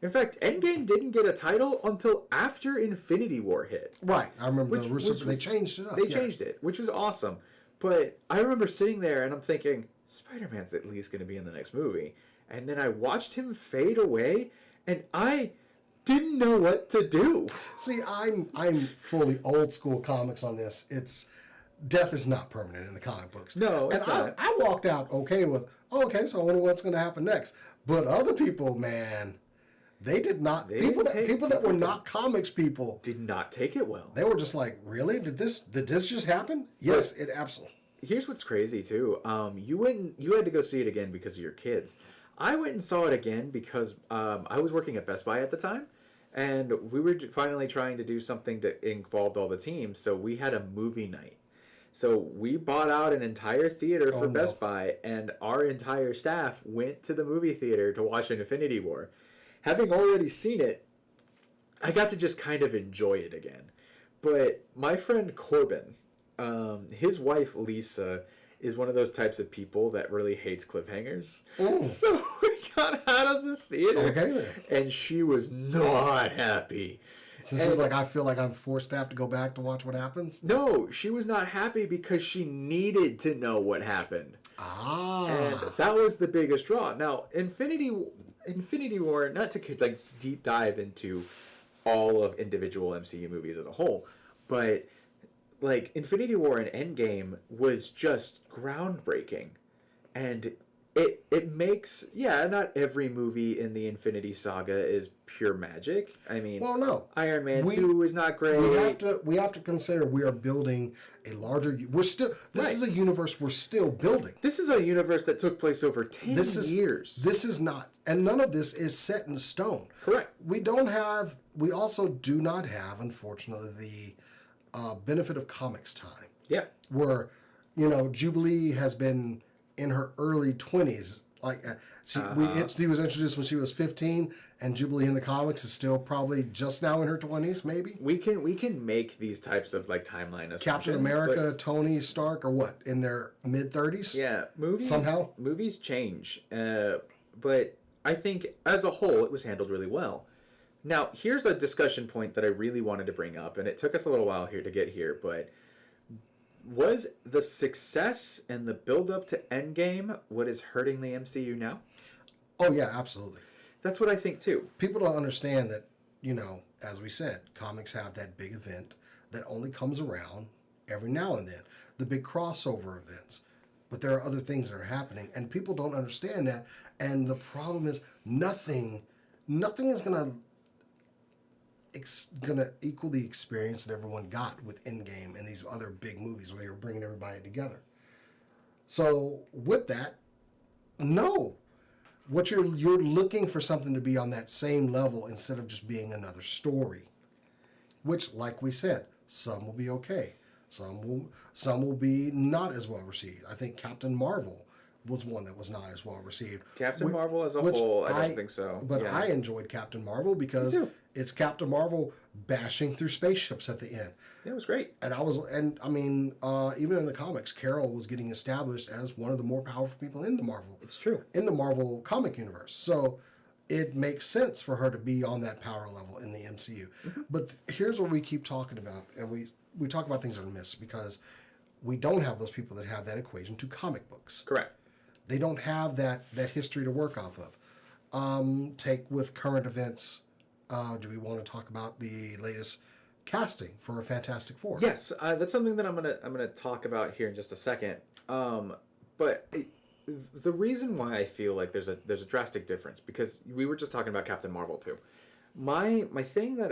In fact, Endgame didn't get a title until after Infinity War hit. Right. I remember they changed it up. They changed it, which was awesome. But I remember sitting there and I'm thinking... Spider-Man's at least going to be in the next movie. And then I watched him fade away, and I didn't know what to do. See, I'm fully old school comics on this. Death is not permanent in the comic books. No, it's not. I walked out okay with, so I wonder what's going to happen next. But other people, man, they did not. People that were not comics people did not take it well. They were just like, really? Did this just happen? Yes, it absolutely. Here's what's crazy too. You had to go see it again because of your kids. I went and saw it again because I was working at Best Buy at the time, and we were finally trying to do something that involved all the teams. So we had a movie night. So we bought out an entire theater for Best Buy, and our entire staff went to the movie theater to watch Infinity War. Having already seen it, I got to just kind of enjoy it again. But my friend Corbin. His wife Lisa is one of those types of people that really hates cliffhangers. Ooh. So we got out of the theater, and she was not happy. So she was like, I feel like I'm forced to have to go back to watch what happens? No, she was not happy because she needed to know what happened. And that was the biggest draw. Now, Infinity Infinity War, not to like deep dive into all of individual MCU movies as a whole, but like Infinity War and Endgame was just groundbreaking, and it makes, yeah, not every movie in the Infinity Saga is pure magic. I mean, Well, no. Iron Man 2 is not great. We have to consider we are building a larger. We're still. This is a universe we're still building. This is a universe that took place over 10 years. This is not, and none of this is set in stone. Correct. We don't have. We also do not have, unfortunately, the benefit of comics time. Yeah. Where, you know, Jubilee has been in her early 20s. Like she was introduced when she was 15, and Jubilee in the comics is still probably just now in her 20s, maybe. We can make these types of like timeline assumptions. Captain America, Tony Stark, or what, in their mid 30s? Yeah, movies change, but I think as a whole it was handled really well. Now here's a discussion point that I really wanted to bring up, and it took us a little while here to get here, but was the success and the build-up to Endgame what is hurting the MCU now? Oh, yeah, absolutely. That's what I think, too. People don't understand that, you know, as we said, comics have that big event that only comes around every now and then, the big crossover events. But there are other things that are happening, and people don't understand that. And the problem is nothing is going to equal the experience that everyone got with Endgame and these other big movies where they were bringing everybody together. So with that, no. What you're looking for something to be on that same level instead of just being another story. Which, like we said, some will be okay. Some will be not as well received. I think Captain Marvel was one that was not as well received. Captain Marvel as a whole, I don't think so. But yeah. I enjoyed Captain Marvel because it's Captain Marvel bashing through spaceships at the end. Yeah, it was great. And I mean, even in the comics, Carol was getting established as one of the more powerful people in the Marvel. It's true. In the Marvel comic universe. So it makes sense for her to be on that power level in the MCU. Mm-hmm. But here's what we keep talking about, and we talk about things that are missed because we don't have those people that have that equation to comic books. Correct. They don't have that history to work off of. Take with current events. Do we want to talk about the latest casting for Fantastic Four? Yes, that's something that I'm gonna talk about here in just a second. But the reason why I feel like there's a drastic difference, because we were just talking about Captain Marvel too. My thing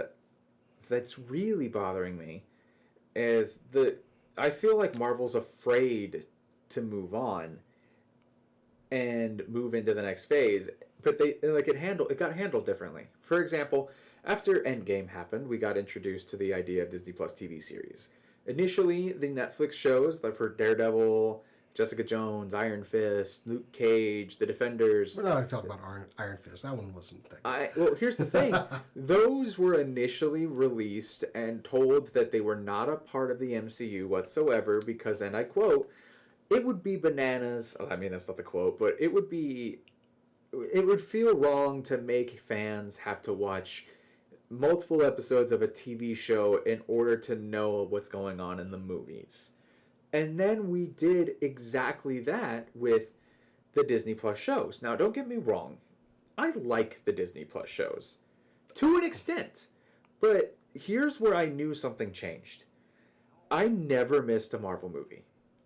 that's really bothering me is I feel like Marvel's afraid to move on and move into the next phase, but it got handled differently. For example, after Endgame happened, we got introduced to the idea of Disney Plus TV series. Initially, the Netflix shows for Daredevil, Jessica Jones, Iron Fist, Luke Cage, The Defenders. We're not going to talk about Iron Fist. That one wasn't that good. Well, here's the thing. Those were initially released and told that they were not a part of the MCU whatsoever because, and I quote, it would be bananas. I mean, that's not the quote, but it would feel wrong to make fans have to watch multiple episodes of a TV show in order to know what's going on in the movies. And then we did exactly that with the Disney Plus shows. Now, don't get me wrong. I like the Disney Plus shows to an extent. But here's where I knew something changed. I never missed a Marvel movie.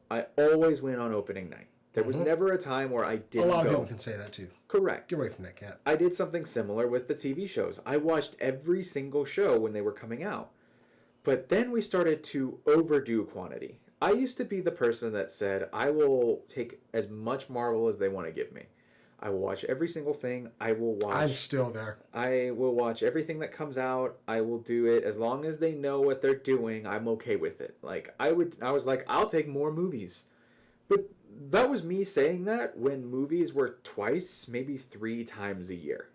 I always went on opening night. There was never a time where I didn't go. A lot of people can say that too. Correct. Get away from that cat. I did something similar with the TV shows. I watched every single show when they were coming out. But then we started to overdo quantity. I used to be the person that said, I will take as much Marvel as they want to give me. I will watch every single thing. I'm still there. I will watch everything that comes out. I will do it as long as they know what they're doing. I'm okay with it. I was like, I'll take more movies. But that was me saying that when movies were twice, maybe 3 times a year.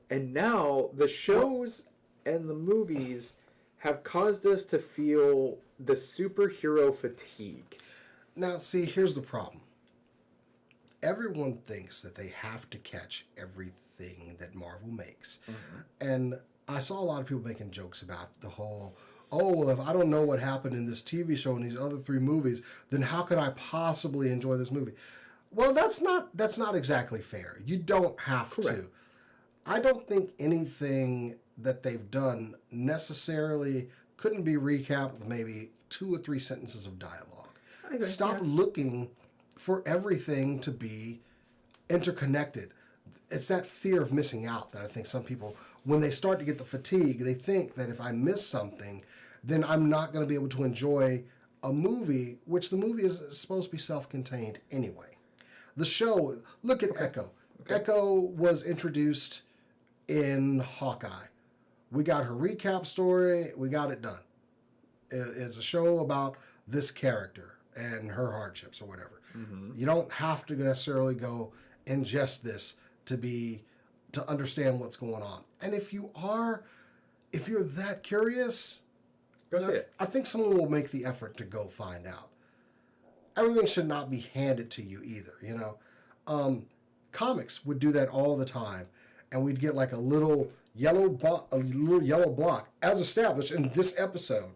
And now the shows and the movies have caused us to feel the superhero fatigue. Now, see, here's the problem. Everyone thinks that they have to catch everything that Marvel makes. Mm-hmm. And I saw a lot of people making jokes about the whole, well, if I don't know what happened in this TV show and these other 3 movies, then how could I possibly enjoy this movie? Well, that's not exactly fair. You don't have Correct. to. I don't think anything that they've done necessarily couldn't be recapped with maybe 2 or 3 sentences of dialogue. I think, Stop yeah. looking for everything to be interconnected. It's that fear of missing out that I think some people, when they start to get the fatigue, they think that if I miss something, then I'm not going to be able to enjoy a movie, which the movie is supposed to be self-contained anyway. The show, look at Echo. Echo was introduced in Hawkeye. We got her recap story, we got it done. It's a show about this character and her hardships or whatever. You don't have to necessarily go ingest this to understand what's going on. And if you're that curious, Go see it. I think someone will make the effort to go find out. Everything should not be handed to you either, you know. Comics would do that all the time, and we'd get like a little yellow block as established in this episode.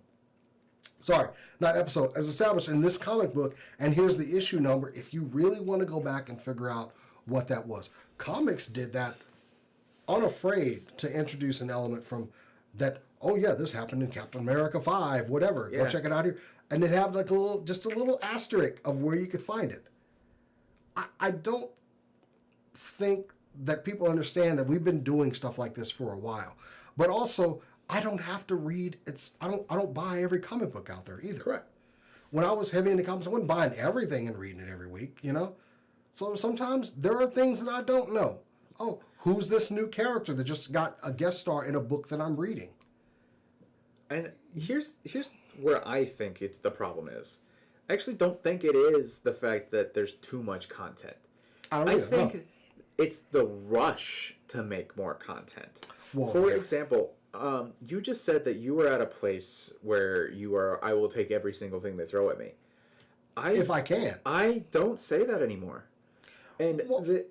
Sorry, not episode, as established in this comic book, and here's the issue number if you really want to go back and figure out what that was. Comics did that unafraid to introduce an element from that, oh yeah, this happened in Captain America 5, whatever, go Yeah. check it out here. And it have like just a little asterisk of where you could find it. I don't think that people understand that we've been doing stuff like this for a while. But also, I don't have to read, I don't buy every comic book out there either. Correct. When I was heavy into comics, I wasn't buying everything and reading it every week, you know? So sometimes there are things that I don't know. Oh, who's this new character that just got a guest star in a book that I'm reading? And here's where I think the problem is. I actually don't think it is the fact that there's too much content. I don't I either, think no. it's the rush to make more content. Well, For yeah. example, you just said that you were at a place where I will take every single thing they throw at me. If I can. I don't say that anymore. And,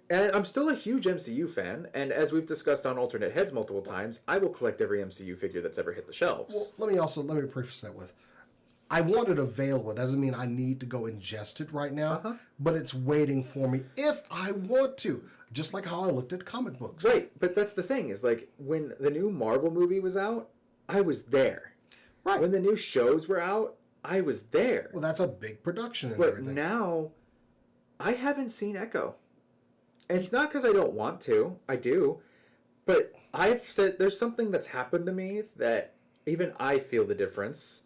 and I'm still a huge MCU fan, and as we've discussed on Alternate Heads multiple times, I will collect every MCU figure that's ever hit the shelves. Well, let me preface that with, I want it available. That doesn't mean I need to go ingest it right now, but it's waiting for me if I want to. Just like how I looked at comic books. Right, but that's the thing, is like, when the new Marvel movie was out, I was there. Right. When the new shows were out, I was there. Well, that's a big production and But everything. now, I haven't seen Echo. And it's not because I don't want to. I do. But I've said there's something that's happened to me that even I feel the difference.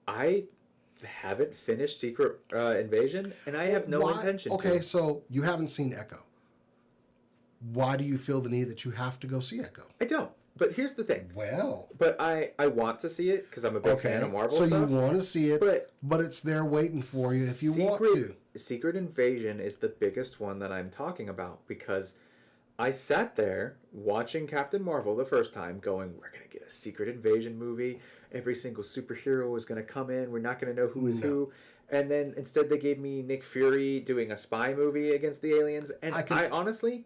I haven't finished Secret Invasion, and I have no intention to. Okay, so you haven't seen Echo. Why do you feel the need that you have to go see Echo? I don't. But here's the thing. Well, But I want to see it because I'm a big fan of Marvel so stuff. you want to see it, but it's there waiting for you if you want to. Secret Invasion is the biggest one that I'm talking about because I sat there watching Captain Marvel the first time going, we're going to get a Secret Invasion movie. Every single superhero is going to come in. We're not going to know who is who. And then instead they gave me Nick Fury doing a spy movie against the aliens. And I honestly...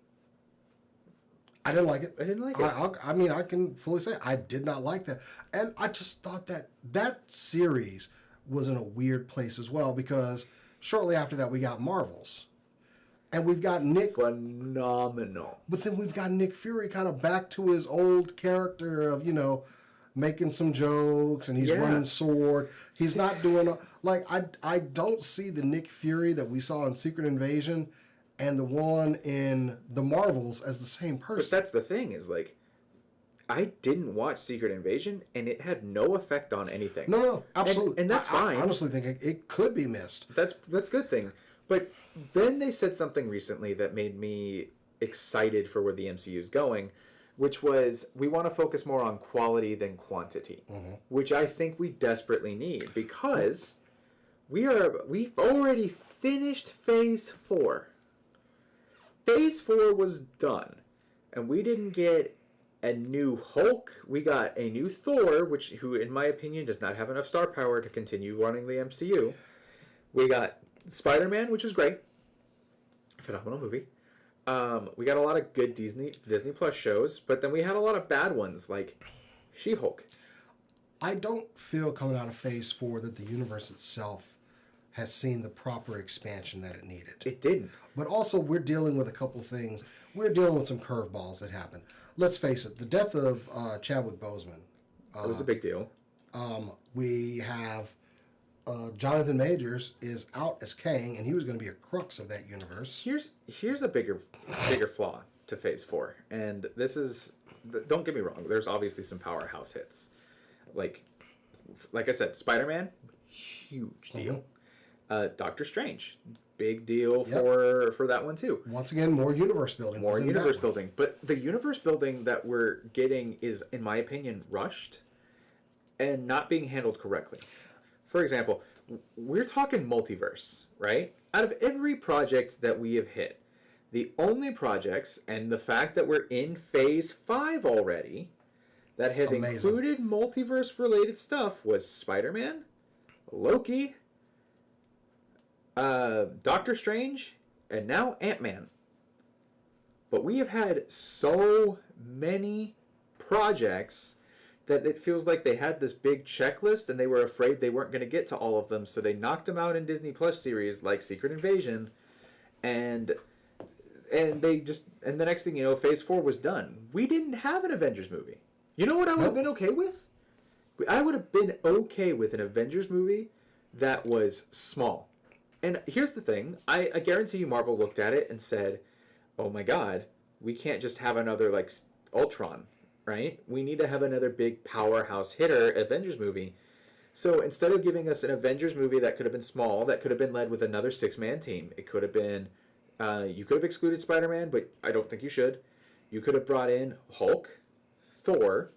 I didn't like it. I didn't like it. I mean, I can fully say I did not like that. And I just thought that series was in a weird place as well because shortly after that we got Marvels. And we've got Nick... Phenomenal. But then we've got Nick Fury kind of back to his old character of, you know, making some jokes and he's running sword. He's not doing... I don't see the Nick Fury that we saw in Secret Invasion and the one in the Marvels as the same person. But that's the thing is, like, I didn't watch Secret Invasion, and it had no effect on anything. No, absolutely. And that's fine. I honestly think it could be missed. That's a good thing. But then they said something recently that made me excited for where the MCU is going, which was we want to focus more on quality than quantity, which I think we desperately need because we've already finished Phase 4. Phase 4 was done, and we didn't get a new Hulk. We got a new Thor, who, in my opinion, does not have enough star power to continue running the MCU. We got Spider-Man, which is great. Phenomenal movie. We got a lot of good Disney Plus shows, but then we had a lot of bad ones, like She-Hulk. I don't feel coming out of Phase 4 that the universe itself has seen the proper expansion that it needed. It didn't. But also, we're dealing with a couple things. We're dealing with some curveballs that happen. Let's face it, the death of Chadwick Boseman. It was a big deal. We have Jonathan Majors is out as Kang, and he was going to be a crux of that universe. Here's a bigger flaw to Phase 4, and this is, don't get me wrong, there's obviously some powerhouse hits. Like I said, Spider-Man, huge deal. Doctor Strange, big deal for that one too. Once again, more universe building. More universe building. But the universe building that we're getting is, in my opinion, rushed and not being handled correctly. For example, we're talking multiverse, right? Out of every project that we have hit, the only projects, and the fact that we're in Phase 5 already, that have included multiverse-related stuff was Spider-Man, Loki, Doctor Strange, and now Ant-Man. But we have had so many projects that it feels like they had this big checklist and they were afraid they weren't going to get to all of them, so they knocked them out in Disney Plus series like Secret Invasion, and they just, and the next thing you know, Phase 4 was done. We didn't have an Avengers movie. You know what I would have been okay with? I would have been okay with an Avengers movie that was small. And here's the thing. I guarantee you Marvel looked at it and said, oh my god, we can't just have another, like, Ultron, right? We need to have another big powerhouse hitter Avengers movie. So instead of giving us an Avengers movie that could have been small, that could have been led with another 6-man team, it could have been, you could have excluded Spider-Man, but I don't think you should. You could have brought in Hulk, Thor,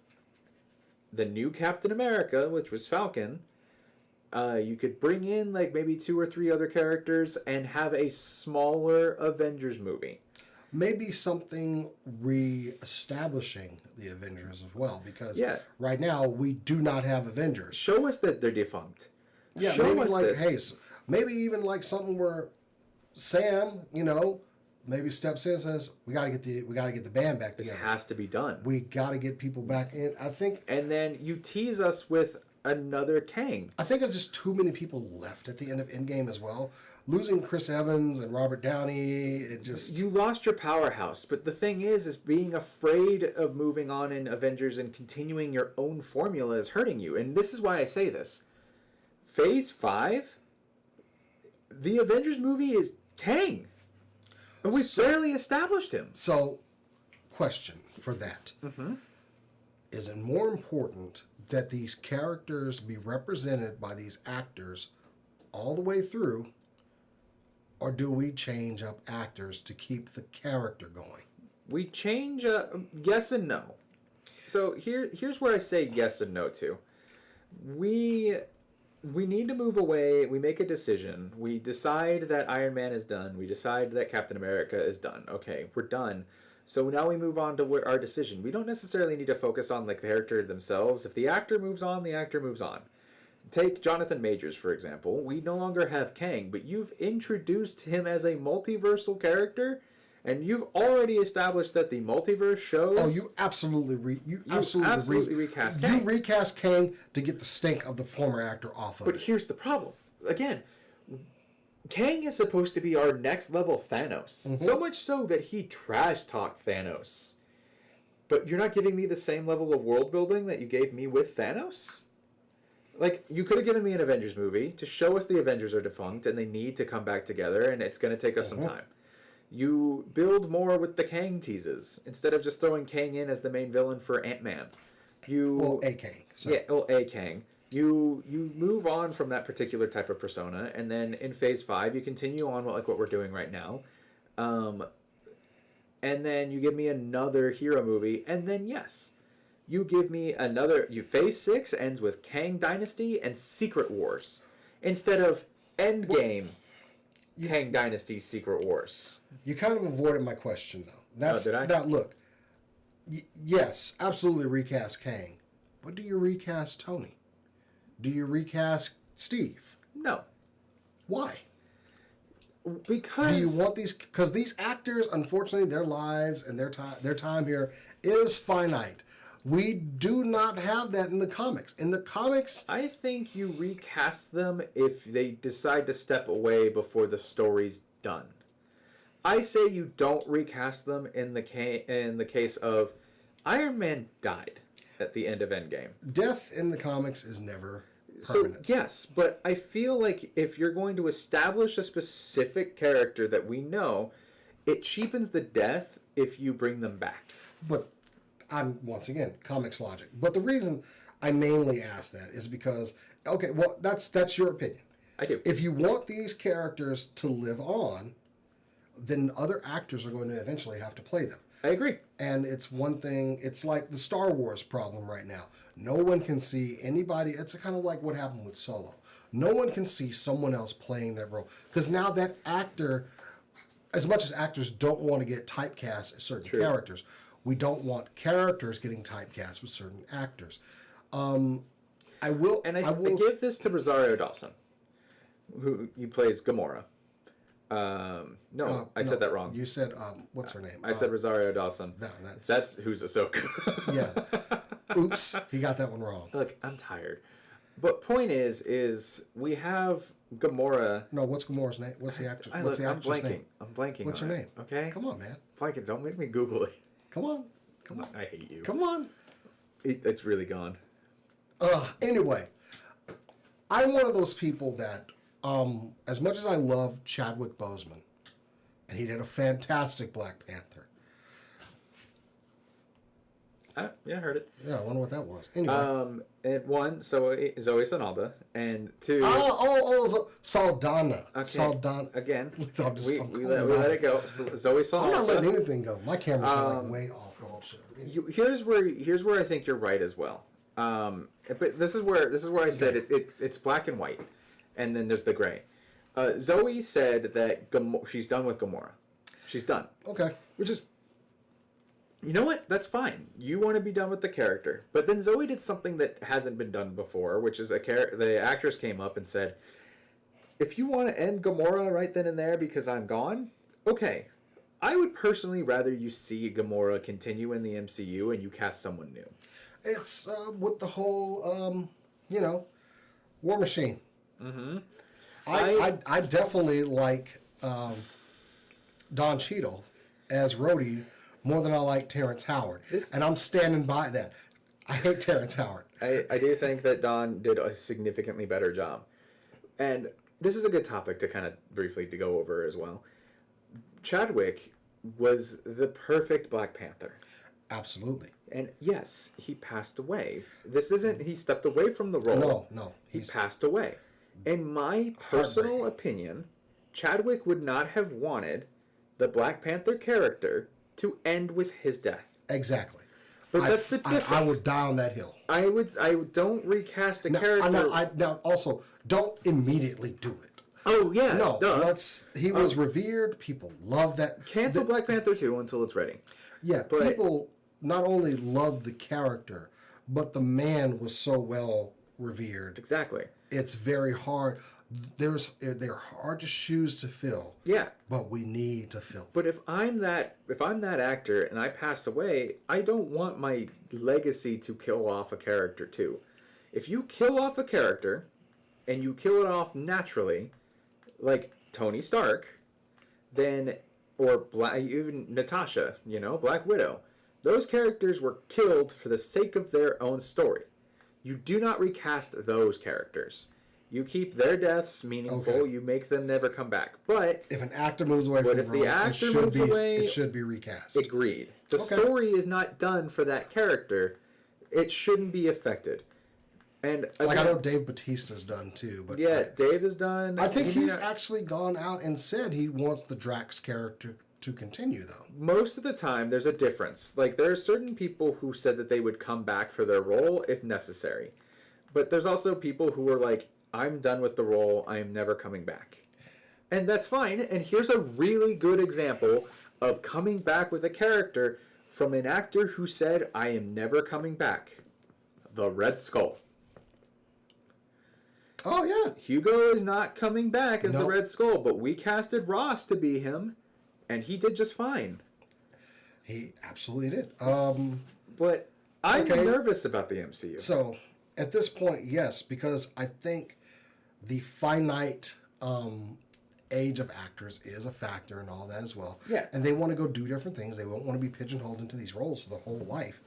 the new Captain America, which was Falcon. You could bring in like maybe 2 or 3 other characters and have a smaller Avengers movie. Maybe something re-establishing the Avengers as well, because right now we do not have Avengers. Show us that they're defunct. Yeah, Show maybe us like this. maybe even like something where Sam, maybe steps in and says, we gotta get the band back together. This has to be done. We gotta get people back in. I think, and then you tease us with another Kang. I think there's just too many people left at the end of Endgame as well. Losing Chris Evans and Robert Downey, it just... You lost your powerhouse, but the thing is being afraid of moving on in Avengers and continuing your own formula is hurting you. And this is why I say this. Phase 5, the Avengers movie is Kang. And we've barely established him. So, question for that. Mm-hmm. Is it more important that these characters be represented by these actors all the way through, or do we change up actors to keep the character going? We change, yes and no. So here's where I say yes and no to. We need to move away. We make a decision. We decide that Iron Man is done. We decide that Captain America is done. Okay, we're done. So now we move on to our decision. We don't necessarily need to focus on like the character themselves. If the actor moves on, the actor moves on. Take Jonathan Majors, for example. We no longer have Kang, but you've introduced him as a multiversal character, and you've already established that the multiverse shows... Oh, you absolutely recast Kang. You recast Kang to get the stink of the former actor off of it. But here's the problem. Again, Kang is supposed to be our next level Thanos. Mm-hmm. So much so that he trash-talked Thanos. But you're not giving me the same level of world building that you gave me with Thanos? Like, you could have given me an Avengers movie to show us the Avengers are defunct and they need to come back together, and it's going to take us some time. You build more with the Kang teases instead of just throwing Kang in as the main villain for Ant-Man. A Kang. So. Yeah, a Kang. You move on from that particular type of persona, and then in Phase 5, you continue on like what we're doing right now. And then you give me another hero movie, and then yes, you give me another... Phase 6 ends with Kang Dynasty and Secret Wars instead of Endgame, Kang Dynasty, Secret Wars. You kind of avoided my question, though. Did I? Now, look. Yes, absolutely recast Kang. But do you recast Tony? Do you recast Steve? No. Why? Because... Do you want these... Because these actors, unfortunately, their lives and their time here is finite. We do not have that in the comics. In the comics, I think you recast them if they decide to step away before the story's done. I say you don't recast them in the case of Iron Man died at the end of Endgame. death in the comics is never permanent. So, yes, but I feel like if you're going to establish a specific character that we know, it cheapens the death if you bring them back. But I'm, once again, comics logic. But the reason I mainly ask that is because, okay, well, that's your opinion. I do. If you want these characters to live on, then other actors are going to eventually have to play them. I agree. And it's one thing, it's like the Star Wars problem right now. No one can see anybody, it's kind of like what happened with Solo. No one can see someone else playing that role. Because now that actor, as much as actors don't want to get typecast as certain characters, we don't want characters getting typecast with certain actors. I will give this to Rosario Dawson, who plays Gamora. I said that wrong. You said, what's her name? I said Rosario Dawson. No, that's who's Ahsoka. Yeah. Oops, he got that one wrong. Look, I'm tired. But point is we have Gamora. No, what's Gamora's name? What's the actor? What's the actress name? I'm blanking. What's her name? Okay. Come on, man. Blanking. Don't make me Google it. Come on. I hate you. Come on. It's really gone. Anyway, I'm one of those people that, as much as I love Chadwick Boseman, and he did a fantastic Black Panther. Yeah, I heard it. Yeah, I wonder what that was. Anyway. And one, Zoe Sanalda, and two. Saldana. Okay. Saldana. Again, we let it go. Zoe Sanalda. I'm not letting anything go. My camera's way off. Here's where I think you're right as well. But this is where I said it's black and white, and then there's the gray. Zoe said that she's done with Gamora. She's done. Okay. Which is, you know what? That's fine. You want to be done with the character. But then Zoe did something that hasn't been done before, which is the actress came up and said, if you want to end Gamora right then and there because I'm gone, okay. I would personally rather you see Gamora continue in the MCU and you cast someone new. It's with the whole, War Machine. Mm-hmm. I definitely like Don Cheadle as Rhodey more than I like Terrence Howard. And I'm standing by that. I hate Terrence Howard. I do think that Don did a significantly better job. And this is a good topic to kind of briefly to go over as well. Chadwick was the perfect Black Panther. Absolutely. And yes, he passed away. This isn't, he stepped away from the role. No. He passed away. In my personal opinion, Chadwick would not have wanted the Black Panther character to end with his death. Exactly. But that's the difference. I would die on that hill. I don't recast a character. Now, also, don't immediately do it. Oh, yeah. No, he was revered. People love that. Cancel Black Panther 2 until it's ready. Yeah, people not only love the character, but the man was so well revered. Exactly. It's very hard. They're hard shoes to fill. Yeah. But we need to fill them. But if I'm that actor and I pass away, I don't want my legacy to kill off a character too. If you kill off a character and you kill it off naturally, like Tony Stark, then even Natasha, Black Widow, those characters were killed for the sake of their own story. You do not recast those characters. You keep their deaths meaningful. Okay. You make them never come back. But if an actor moves away from the role, it should be recast. Agreed. The story is not done for that character. It shouldn't be affected. And again, I know Dave Bautista's done too, but Dave is done. I think he's actually gone out and said he wants the Drax character to continue, though. Most of the time, there's a difference. Like, there are certain people who said that they would come back for their role if necessary. But there's also people who are like, I'm done with the role. I am never coming back. And that's fine. And here's a really good example of coming back with a character from an actor who said, I am never coming back. The Red Skull. Oh, yeah. Hugo is not coming back as the Red Skull, but we casted Ross to be him, and he did just fine. He absolutely did. But I'm Okay. nervous about the MCU. So at this point, yes, because I think the finite age of actors is a factor and all that as well. Yeah. And they want to go do different things. They won't want to be pigeonholed into these roles for their whole life.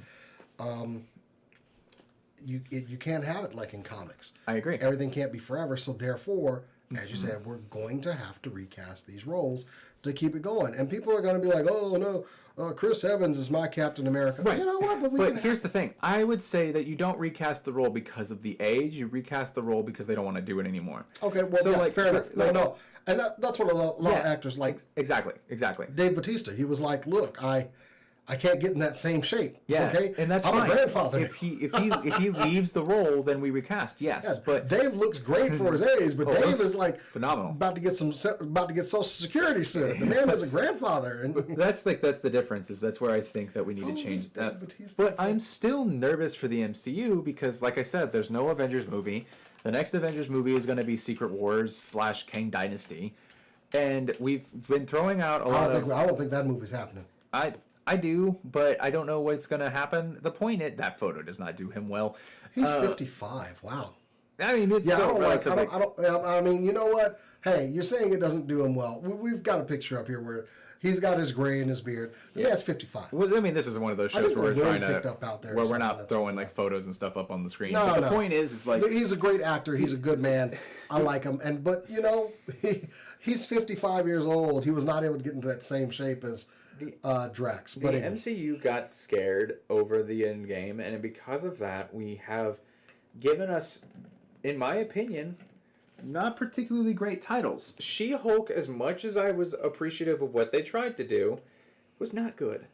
You can't have it like in comics. I agree. Everything can't be forever. So therefore, as you said, we're going to have to recast these roles to keep it going. And people are going to be like, oh, no, Chris Evans is my Captain America. Right. You know what? But here's the thing. I would say that you don't recast the role because of the age. You recast the role because they don't want to do it anymore. Okay, well, So, yeah, like, fair enough. like- No. And that's what a lot of actors like. Exactly. Dave Bautista, he was like, look, I can't get in that same shape. Yeah, Okay? and that's I'm fine. a grandfather. If he leaves the role, then we recast. Yes, Yes, but Dave looks great for his age, but Dave looks is like phenomenal. about to get Social Security soon. The man is a grandfather, and that's the difference. That's where I think that we need to is change Dave that. Bautista? But I'm still nervous for the MCU because, like I said, there's no Avengers movie. The next Avengers movie is going to be Secret Wars / Kang Dynasty, and we've been throwing out a lot of. I don't think that movie's happening. I do, but I don't know what's going to happen. The point is that photo does not do him well. He's 55. Wow. I mean, it's Yeah, still relatively. I mean, you know what? Hey, you're saying it doesn't do him well. We've got a picture up here where he's got his gray in his beard. The man's 55. Well, I mean, this is one of those I shows think where we're the trying wind picked to, up out there or where we're something, not that's throwing all. like photos and stuff up on the screen. No, But the no. point is like He's a great actor. He's a good man. I like him. But you know, he's 55 years old. He was not able to get into that same shape as Drax. the But anyway. MCU got scared over the end game, and because of that, we have given us, in my opinion, not particularly great titles. She-Hulk, as much as I was appreciative of what they tried to do, was not good.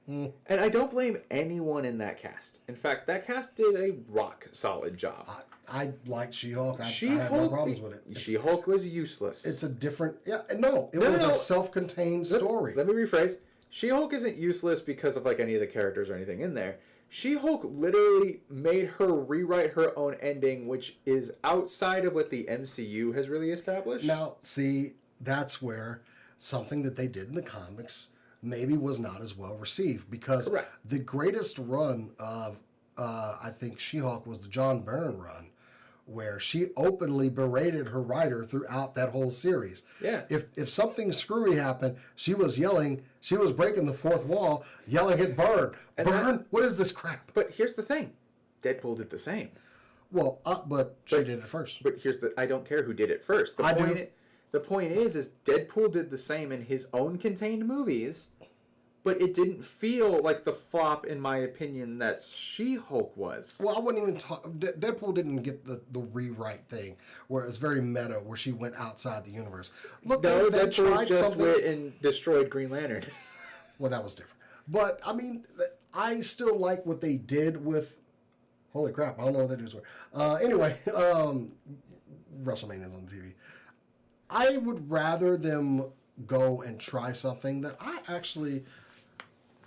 And I don't blame anyone in that cast. In fact, that cast did a rock solid job. I liked She-Hulk. I had no She-Hulk, problems with it. She-Hulk was useless. It's a different... Yeah, no. It was a self-contained story. Let me rephrase. She-Hulk isn't useless because of like any of the characters or anything in there. She-Hulk literally made her rewrite her own ending, which is outside of what the MCU has really established. Now, see, that's where something that they did in the comics maybe was not as well received, because Correct. the greatest run of, I think, She-Hulk was the John Byrne run, where she openly berated her writer throughout that whole series. Yeah. If something screwy happened, she was yelling, she was breaking the fourth wall, yelling at Byrne. And Byrne, what is this crap? But here's the thing. Deadpool did the same. Well, but she did it first. But I don't care who did it first. The point is Deadpool did the same in his own contained movies, but it didn't feel like the flop, in my opinion, that She-Hulk was. Well, I wouldn't even talk. Deadpool didn't get the rewrite thing where it was very meta, where she went outside the universe. Look, No, they Deadpool tried just something. went and destroyed Green Lantern. Well, that was different. But I mean, I still like what they did with. Holy crap! I don't know what they do. Anyway, WrestleMania's on TV. I would rather them go and try something that I actually,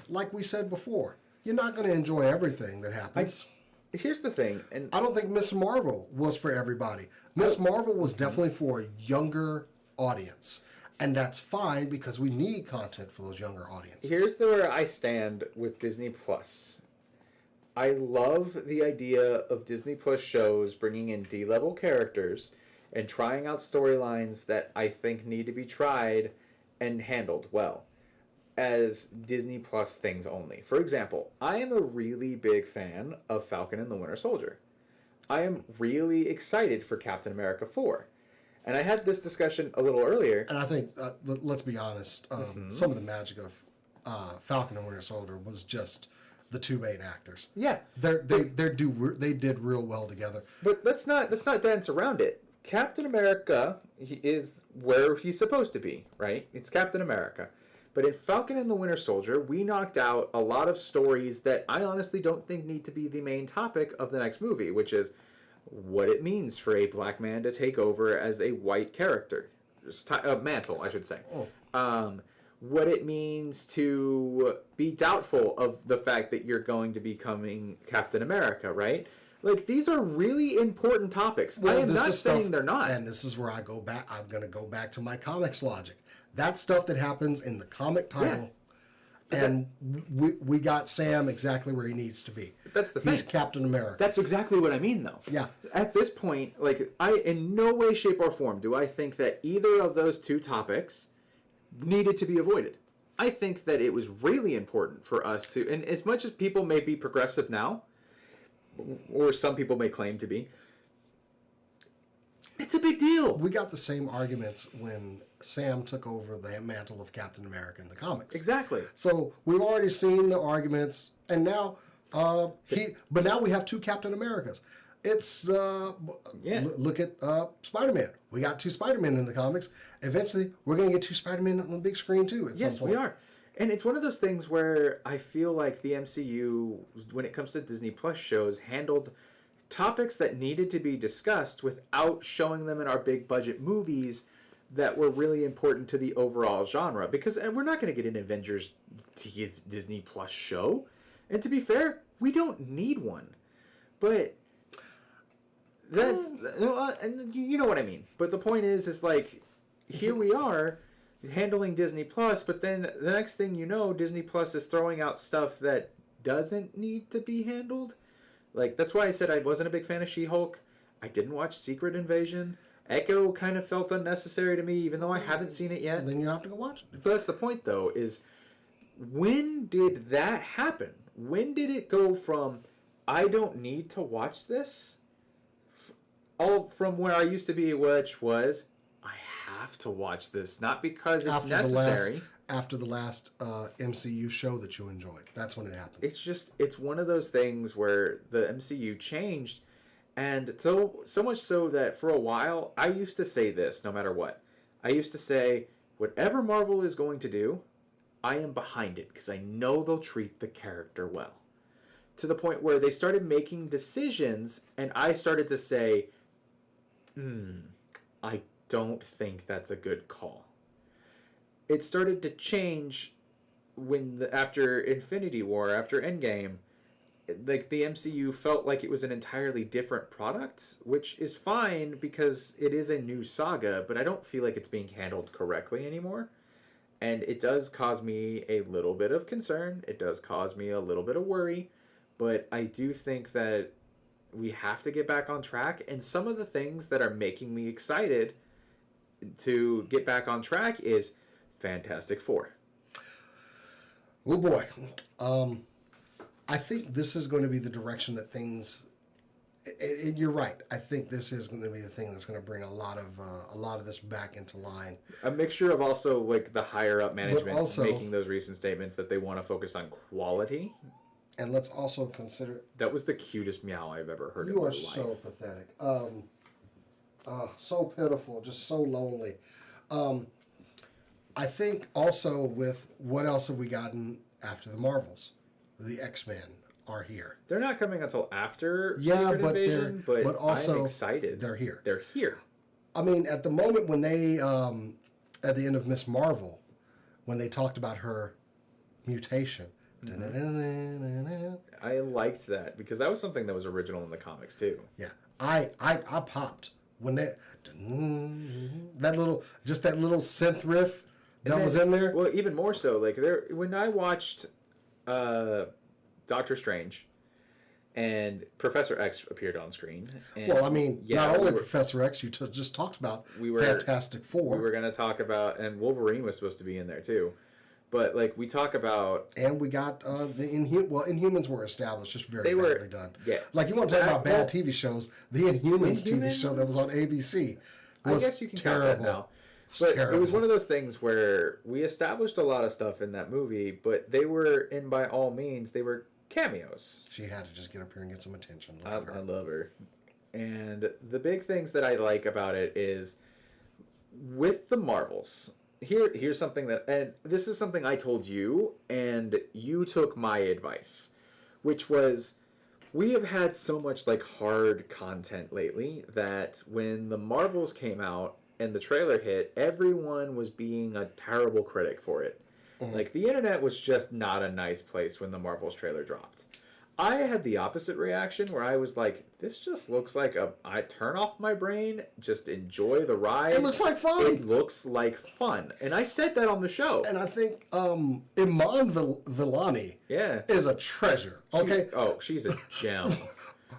like we said before, you're not going to enjoy everything that happens. Here's the thing, and I don't think Miss Marvel was for everybody. Miss Marvel was definitely for a younger audience. And that's fine, because we need content for those younger audiences. here's where I stand with Disney Plus. I love the idea of Disney Plus shows bringing in D-level characters and trying out storylines that I think need to be tried and handled well as Disney Plus things only. For example, I am a really big fan of Falcon and the Winter Soldier. I am really excited for Captain America 4. And I had this discussion a little earlier. And I think, let's be honest, some of the magic of Falcon and Winter Soldier was just the two main actors. Yeah. They did real well together. But let's not dance around it. Captain America is where he's supposed to be, right? It's Captain America. But in Falcon and the Winter Soldier, we knocked out a lot of stories that I honestly don't think need to be the main topic of the next movie, which is what it means for a black man to take over as a white character. Mantle, I should say. What it means to be doubtful of the fact that you're going to be becoming Captain America, right? Like, these are really important topics. Well, I am not saying stuff, they're not. And this is where I go back. I'm going to go back to my comics logic. That stuff that happens in the comic title And we got Sam exactly where he needs to be. That's the thing. He's Captain America. That's exactly what I mean, though. Yeah. At this point, like, I in no way, shape, or form do I think that either of those two topics needed to be avoided. I think that it was really important for us to, and as much as people may be progressive now, or some people may claim to be, it's a big deal. We got the same arguments when Sam took over the mantle of Captain America in the comics. Exactly. So we've already seen the arguments, and now but now we have two Captain Americas. It's look at Spider-Man. We got two Spider-Men in the comics. Eventually, we're going to get two Spider-Men on the big screen too. At some point. We are. And it's one of those things where I feel like the MCU, when it comes to Disney Plus shows, handled topics that needed to be discussed without showing them in our big budget movies that were really important to the overall genre. Because we're not going to get an Avengers Disney Plus show. And to be fair, we don't need one. But that's, and you know what I mean. But the point is like, here we are handling Disney Plus, but then the next thing you know, Disney Plus is throwing out stuff that doesn't need to be handled. Like, that's why I said I wasn't a big fan of She-Hulk. I didn't watch Secret Invasion. Echo kind of felt unnecessary to me, even though I haven't seen it yet. Then you have to go watch it. But that's the point, though, is when did that happen? When did it go from, I don't need to watch this, all from where I used to be, which was, I have to watch this, not because it's necessary. After the last MCU show that you enjoyed. That's when it happened. It's one of those things where the MCU changed, and so much so that for a while, I used to say this no matter what. I used to say, whatever Marvel is going to do, I am behind it, because I know they'll treat the character well. To the point where they started making decisions, and I started to say, I don't think that's a good call. It started to change after Infinity War, after Endgame, like the MCU felt like it was an entirely different product, which is fine because it is a new saga, but I don't feel like it's being handled correctly anymore. And it does cause me a little bit of concern. It does cause me a little bit of worry, but I do think that we have to get back on track. And some of the things that are making me excited to get back on track is Fantastic Four. Oh boy. I think this is going to be the direction that things. And you're right. I think this is going to be the thing that's going to bring a lot of this back into line. A mixture of also like the higher up management also, making those recent statements that they want to focus on quality. And let's also consider that was the cutest meow I've ever heard in my my life. You are so pathetic. So pitiful, just so lonely. I think also with what else have we gotten after the Marvels? The X-Men are here. They're not coming until after Secret Invasion, but also I'm excited. They're here. They're here. I mean, at the moment when they, at the end of Miss Marvel, when they talked about her mutation, I liked that because that was something that was original in the comics too. Yeah, I popped when that little synth riff that was in there. Well, even more so, like when I watched Doctor Strange and Professor X appeared on screen. And well, I mean, not only Professor X, you just talked about Fantastic Four. We were going to talk about, and Wolverine was supposed to be in there too. But like we talk about, and we got the Inhumans were established, just very badly done. Yeah, like you want to talk about bad TV shows? The Inhumans TV show that was on ABC was I guess you can terrible. Count that now. But it was one of those things where we established a lot of stuff in that movie, but they were, and by all means, they were cameos. She had to just get up here and get some attention. I love her. And the big things that I like about it is with the Marvels. Here's something that, and this is something I told you, and you took my advice, which was we have had so much like hard content lately that when the Marvels came out and the trailer hit, everyone was being a terrible critic for it. Mm-hmm. Like the internet was just not a nice place when the Marvels trailer dropped. I had the opposite reaction where I was like, this just looks like I turn off my brain, just enjoy the ride. It looks like fun. It looks like fun. And I said that on the show. And I think Iman Vellani is a treasure. Okay? She's a gem.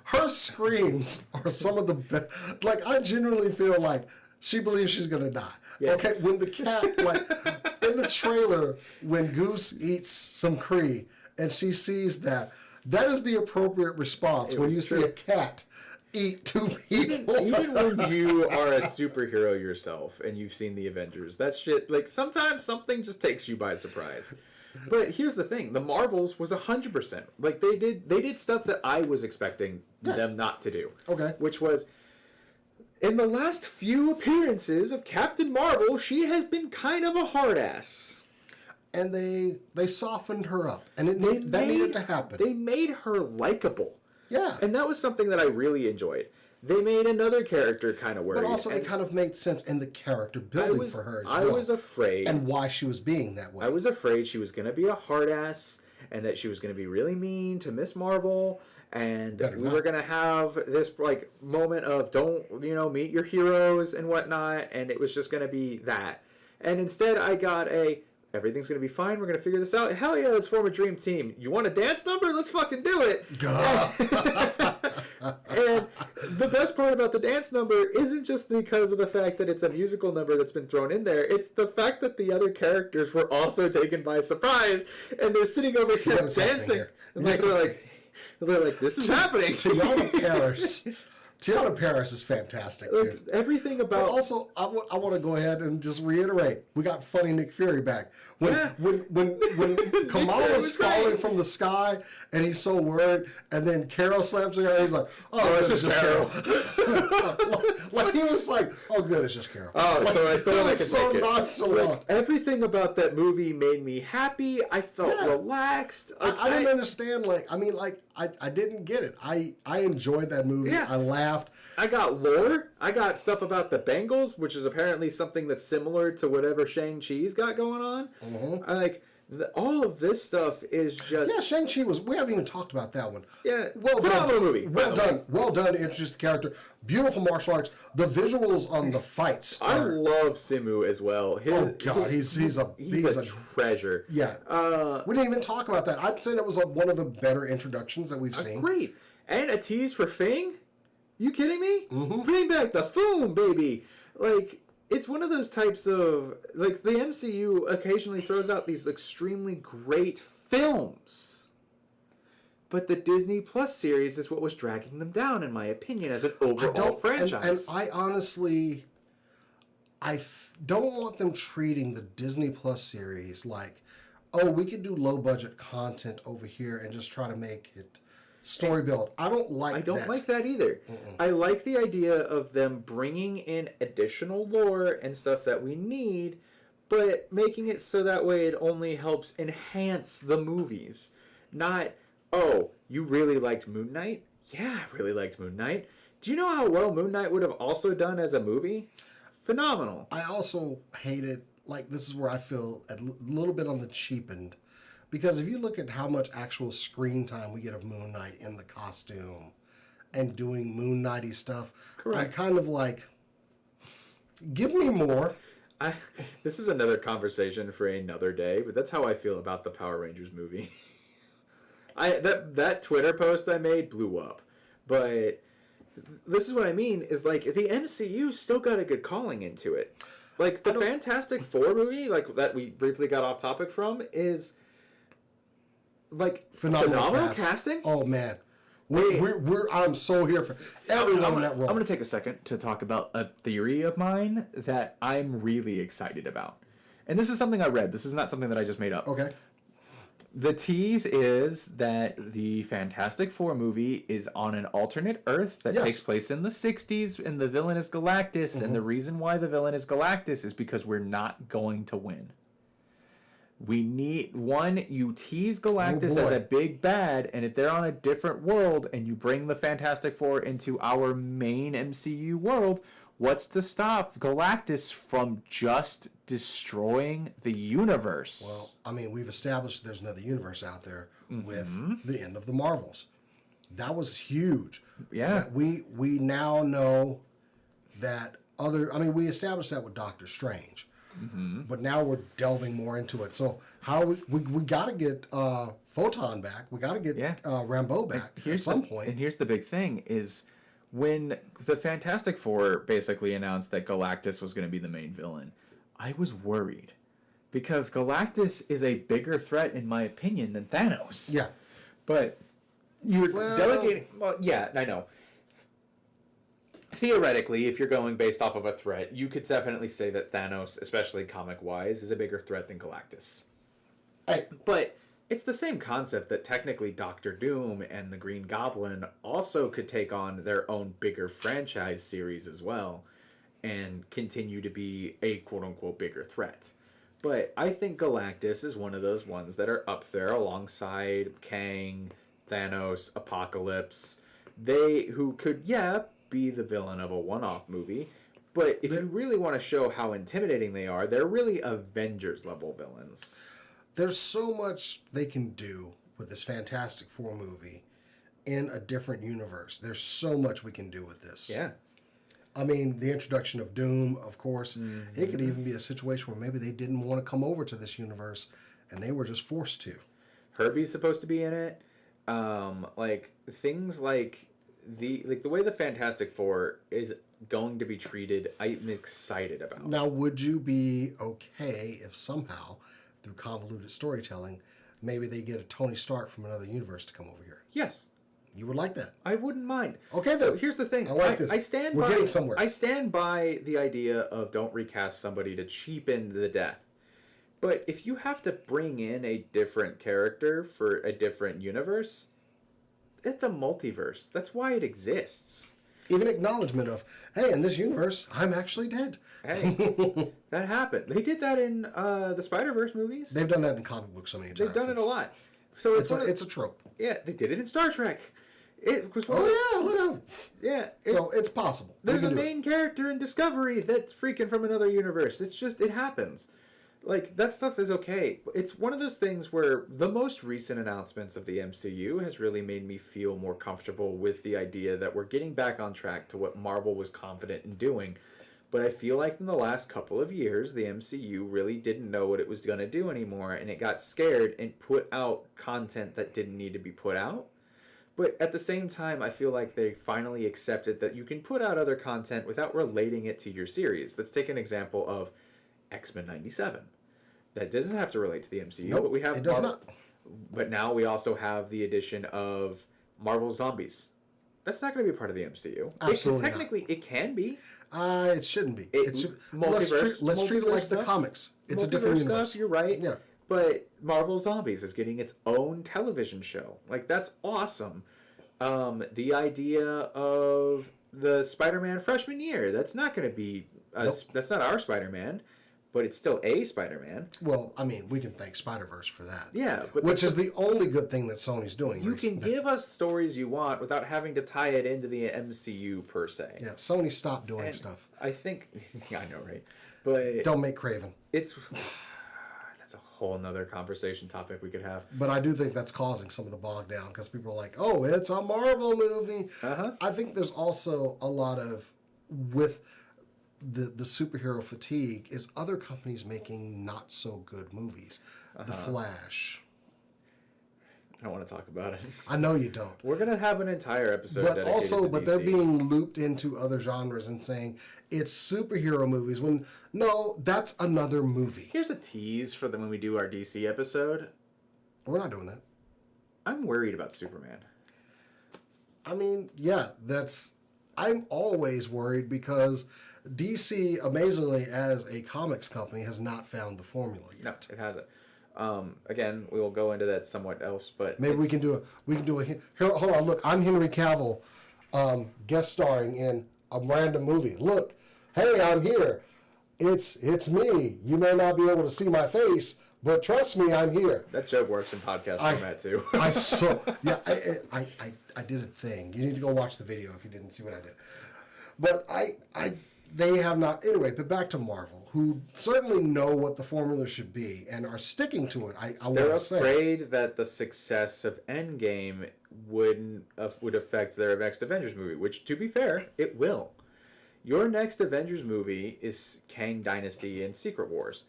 Her screams are some of the best. Like, I genuinely feel like she believes she's going to die. Yeah. Okay? When the cat, like, in the trailer, when Goose eats some Cree and she sees that, that is the appropriate response when you see a cat eat two people. Even when you are a superhero yourself and you've seen the Avengers, that shit, like, sometimes something just takes you by surprise. But here's the thing: the Marvels was 100%. Like, they did stuff that I was expecting them not to do. Okay. Which was, in the last few appearances of Captain Marvel, she has been kind of a hard ass. And they softened her up, and that needed to happen. They made her likable. Yeah. And that was something that I really enjoyed. They made another character kind of worried. But also, it kind of made sense in the character building for her as well. I was afraid. And why she was being that way. I was afraid she was going to be a hard ass, and that she was going to be really mean to Miss Marvel, and we were going to have this, like, moment of don't, meet your heroes and whatnot, and it was just going to be that. And instead, I got everything's going to be fine. We're going to figure this out. Hell yeah, let's form a dream team. You want a dance number? Let's fucking do it. And the best part about the dance number isn't just because of the fact that it's a musical number that's been thrown in there. It's the fact that the other characters were also taken by surprise, and they're sitting over here dancing. And they're like, this is happening. Tiana Paris is fantastic too. Like, everything about. But also, I want to go ahead and just reiterate: we got funny Nick Fury back. When Kamala's falling from the sky and he's so worried, and then Carol slams her, and he's like, "Oh, it's just Carol." like he was like, "Oh, good, it's just Carol." Oh, like, so I thought I could so take it. Nonchalant. Like, everything about that movie made me happy. I felt relaxed. Like, I didn't understand. I didn't get it. I enjoyed that movie. Yeah. I laughed. I got lore. I got stuff about the Bengals, which is apparently something that's similar to whatever Shang-Chi's got going on. Mm-hmm. I like all of this stuff is just. Yeah, Shang-Chi was. We haven't even talked about that one. Yeah, well phenomenal done, movie. Well done. Well done to introduce the character. Beautiful martial arts. The visuals on the fights. I love Simu as well. He's a treasure. Yeah. We didn't even talk about that. I'd say that was one of the better introductions that we've seen. Great. And a tease for Fang. You kidding me? Mm-hmm. Bring back the Foom, baby. Like, it's one of those types of, like, the MCU occasionally throws out these extremely great films. But the Disney Plus series is what was dragging them down, in my opinion, as an overall franchise. And I honestly, don't want them treating the Disney Plus series like, oh, we could do low-budget content over here and just try to make it story build. I don't like that either. I like the idea of them bringing in additional lore and stuff that we need, but making it so that way it only helps enhance the movies. Not, oh, you really liked Moon Knight? Yeah, I really liked Moon Knight. Do you know how well Moon Knight would have also done as a movie? Phenomenal. I also hated, like, this is where I feel a little bit on the cheap end. Because if you look at how much actual screen time we get of Moon Knight in the costume and doing Moon Knighty stuff, correct. I'm kind of like, give me more. This is another conversation for another day, but that's how I feel about the Power Rangers movie. That Twitter post I made blew up. But this is what I mean, is like the MCU still got a good calling into it. Like the Fantastic Four movie, like that we briefly got off topic from, is like phenomenal casting. Oh man, I'm so here for everyone in that role. I'm going to take a second to talk about a theory of mine that I'm really excited about, and this is something I read. This is not something that I just made up. Okay. The tease is that the Fantastic Four movie is on an alternate Earth that takes place in the 60s, and the villain is Galactus, and the reason why the villain is Galactus is because we're not going to win. We need, you tease Galactus as a big bad, and if they're on a different world, and you bring the Fantastic Four into our main MCU world, What's to stop Galactus from just destroying the universe? Well, I mean, we've established there's another universe out there with the end of the Marvels. That was huge. Yeah. We now know that we established that with Doctor Strange. But now we're delving more into it. So how we got to get Photon back. We got to get Rambeau back at some point. And here's the big thing is when the Fantastic Four basically announced that Galactus was going to be the main villain, I was worried. Because Galactus is a bigger threat, in my opinion, than Thanos. Yeah. But you're delegating... Well, yeah, I know. Theoretically, if you're going based off of a threat, you could definitely say that Thanos, especially comic-wise, is a bigger threat than Galactus. But it's the same concept that technically Doctor Doom and the Green Goblin also could take on their own bigger franchise series as well and continue to be a quote-unquote bigger threat. But I think Galactus is one of those ones that are up there alongside Kang, Thanos, Apocalypse. Who could, be the villain of a one-off movie, but if you really want to show how intimidating they are, they're really Avengers-level villains. There's so much they can do with this Fantastic Four movie in a different universe. There's so much we can do with this. Yeah. I mean, the introduction of Doom, of course. It could even be a situation where maybe they didn't want to come over to this universe and they were just forced to. Herbie's supposed to be in it. Things like the way the Fantastic Four is going to be treated, I'm excited about. Now, would you be okay if somehow, through convoluted storytelling, maybe they get a Tony Stark from another universe to come over here? Yes. You would like that? I wouldn't mind. Okay, then. So here's the thing. I like this. We're getting somewhere. I stand by the idea of don't recast somebody to cheapen the death. But if you have to bring in a different character for a different universe, it's a multiverse. That's why it exists. Even acknowledgement of, hey, in this universe, I'm actually dead. Hey, that happened. They did that in the Spider-Verse movies. They've done that in comic books so many times. They've done it a lot. So it's a trope. Yeah, they did it in Star Trek. It was look out. Yeah. So it's possible. There's a main character in Discovery that's freaking from another universe. It's just, it happens. Like, that stuff is okay. It's one of those things where the most recent announcements of the MCU has really made me feel more comfortable with the idea that we're getting back on track to what Marvel was confident in doing. But I feel like in the last couple of years, the MCU really didn't know what it was going to do anymore, and it got scared and put out content that didn't need to be put out. But at the same time, I feel like they finally accepted that you can put out other content without relating it to your series. Let's take an example of X-Men 97. That doesn't have to relate to the MCU, nope, but we have it does not. But now we also have the addition of Marvel Zombies. That's not going to be part of the MCU. Absolutely technically, it can be. It shouldn't be. Let's treat it like the comics. It's a different universe. You're right. Yeah. But Marvel Zombies is getting its own television show. Like, that's awesome. The idea of the Spider-Man freshman year, that's not going to be... That's not our Spider-Man, but it's still a Spider-Man. Well, I mean, we can thank Spider-Verse for that. Yeah. But which is the only good thing that Sony's doing You recently. can give us stories you want without having to tie it into the MCU per se. Yeah, Sony stopped doing stuff. I think... I know, right? But... Don't make Craven. It's... That's a whole nother conversation topic we could have. But I do think that's causing some of the bog down because people are like, oh, it's a Marvel movie. I think there's also a lot of... with the superhero fatigue is other companies making not so good movies. The Flash. I don't want to talk about it. I know you don't. We're going to have an entire episode dedicated to DC. They're being looped into other genres and saying it's superhero movies when, no, that's another movie. Here's a tease for when we do our DC episode. We're not doing that. I'm worried about Superman. I mean, yeah, I'm always worried because DC, amazingly, as a comics company, has not found the formula yet. No, it hasn't. Again, we will go into that somewhat else, but maybe we can do a here. Hold on, look, I'm Henry Cavill, guest starring in a random movie. Look, hey, I'm here. It's me. You may not be able to see my face, but trust me, I'm here. That joke works in podcast format too. I did a thing. You need to go watch the video if you didn't see what I did. But they have not. Anyway, but back to Marvel, who certainly know what the formula should be and are sticking to it. I want They're to say afraid that the success of Endgame would affect their next Avengers movie, which, to be fair, it will. Your next Avengers movie is Kang Dynasty and Secret Wars,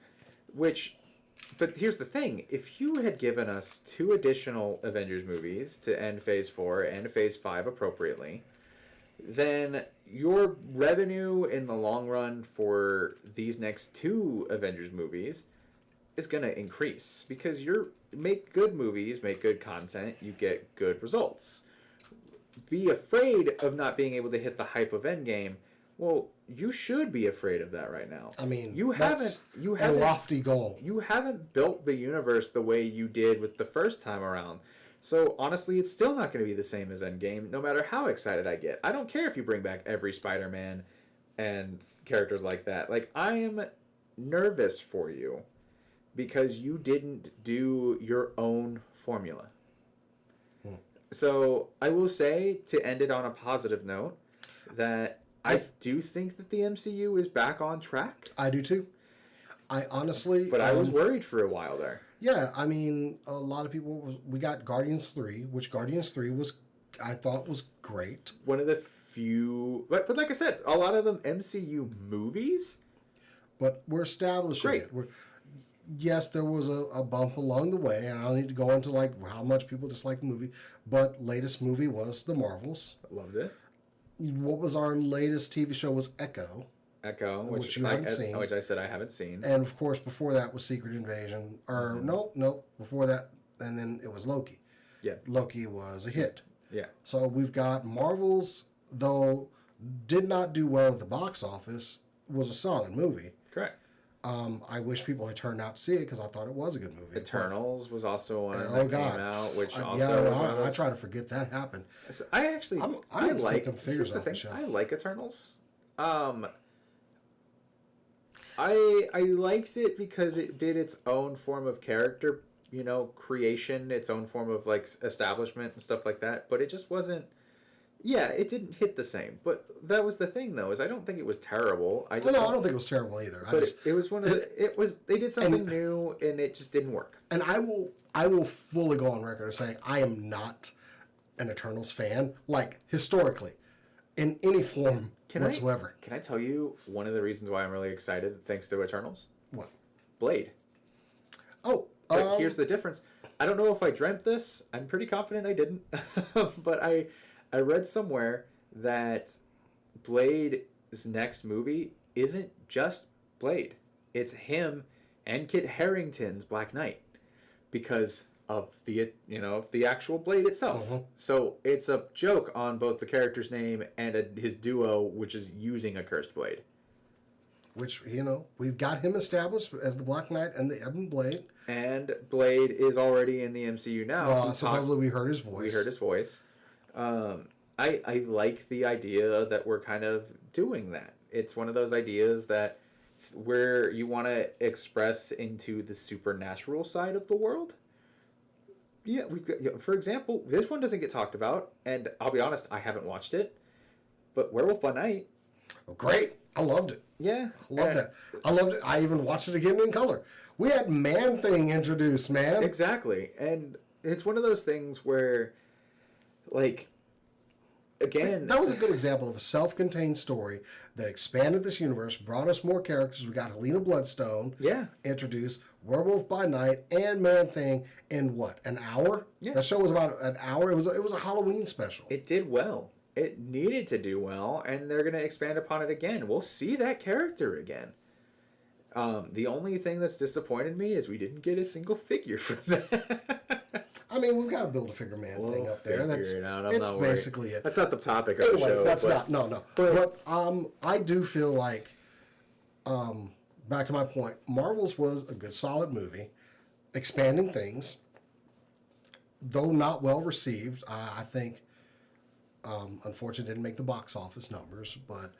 which. But here's the thing: if you had given us 2 additional Avengers movies to end Phase 4 and Phase 5 appropriately, then your revenue in the long run for these next 2 Avengers movies is going to increase because you make good movies, make good content, you get good results. Be afraid of not being able to hit the hype of Endgame. Well, you should be afraid of that right now. I mean, you haven't a lofty goal. You haven't built the universe the way you did with the first time around. So honestly, it's still not going to be the same as Endgame, no matter how excited I get. I don't care if you bring back every Spider-Man and characters like that. Like, I am nervous for you because you didn't do your own formula. So I will say, to end it on a positive note, that I do think that the MCU is back on track. I do too. I honestly... But I was worried for a while there. Yeah, I mean, a lot of people... We got Guardians 3, which Guardians 3 I thought was great. One of the few... But like I said, a lot of them MCU movies. But we're establishing it. Yes, there was a bump along the way, and I don't need to go into like how much people dislike the movie, but latest movie was The Marvels. Loved it. What was our latest TV show was Echo, which you haven't seen. Which I said I haven't seen. And of course, before that was Secret Invasion. Or no, before that, and then it was Loki. Yeah. Loki was a hit. Yeah. So we've got Marvels, though did not do well at the box office, was a solid movie. Correct. I wish people had turned out to see it because I thought it was a good movie. Eternals was also one that came out, which I try to forget that happened. I actually I like them figures off the show. I like Eternals. I liked it because it did its own form of character, creation, its own form of like establishment and stuff like that. But it just wasn't. Yeah, it didn't hit the same, but that was the thing, though. Is I don't think it was terrible. I don't think it was terrible either. It was one of they did something new, and it just didn't work. And I will fully go on record as saying I am not an Eternals fan, like historically, in any form whatsoever. Can I tell you one of the reasons why I'm really excited, thanks to Eternals? What? Blade. Oh, but here's the difference. I don't know if I dreamt this. I'm pretty confident I didn't, but I read somewhere that Blade's next movie isn't just Blade. It's him and Kit Harington's Black Knight because of the actual Blade itself. Uh-huh. So it's a joke on both the character's name and his duo, which is using a cursed blade. Which, we've got him established as the Black Knight and the Ebon Blade. And Blade is already in the MCU now. Well, supposedly we heard his voice. I like the idea that we're kind of doing that. It's one of those ideas that where you want to express into the supernatural side of the world. Yeah, for example, this one doesn't get talked about, and I'll be honest, I haven't watched it, but Werewolf by Night. Oh, great. I loved it. Yeah. Loved that. I loved it. I even watched it again in color. We had Man-Thing introduced, man. Exactly. And it's one of those things where, like, again... See, that was a good example of a self-contained story that expanded this universe, brought us more characters. We got Helena Bloodstone introduced, Werewolf by Night, and Man-Thing in what, an hour? Yeah. That show was about an hour. It was a Halloween special. It did well. It needed to do well, and they're going to expand upon it again. We'll see that character again. The only thing that's disappointed me is we didn't get a single figure from that. I mean, we've got to build a figure man thing up there. That's it's basically it. That's not the topic of the show. That's not. No. But I do feel like, back to my point, Marvel's was a good, solid movie, expanding things, though not well received. I think, unfortunately, didn't make the box office numbers. But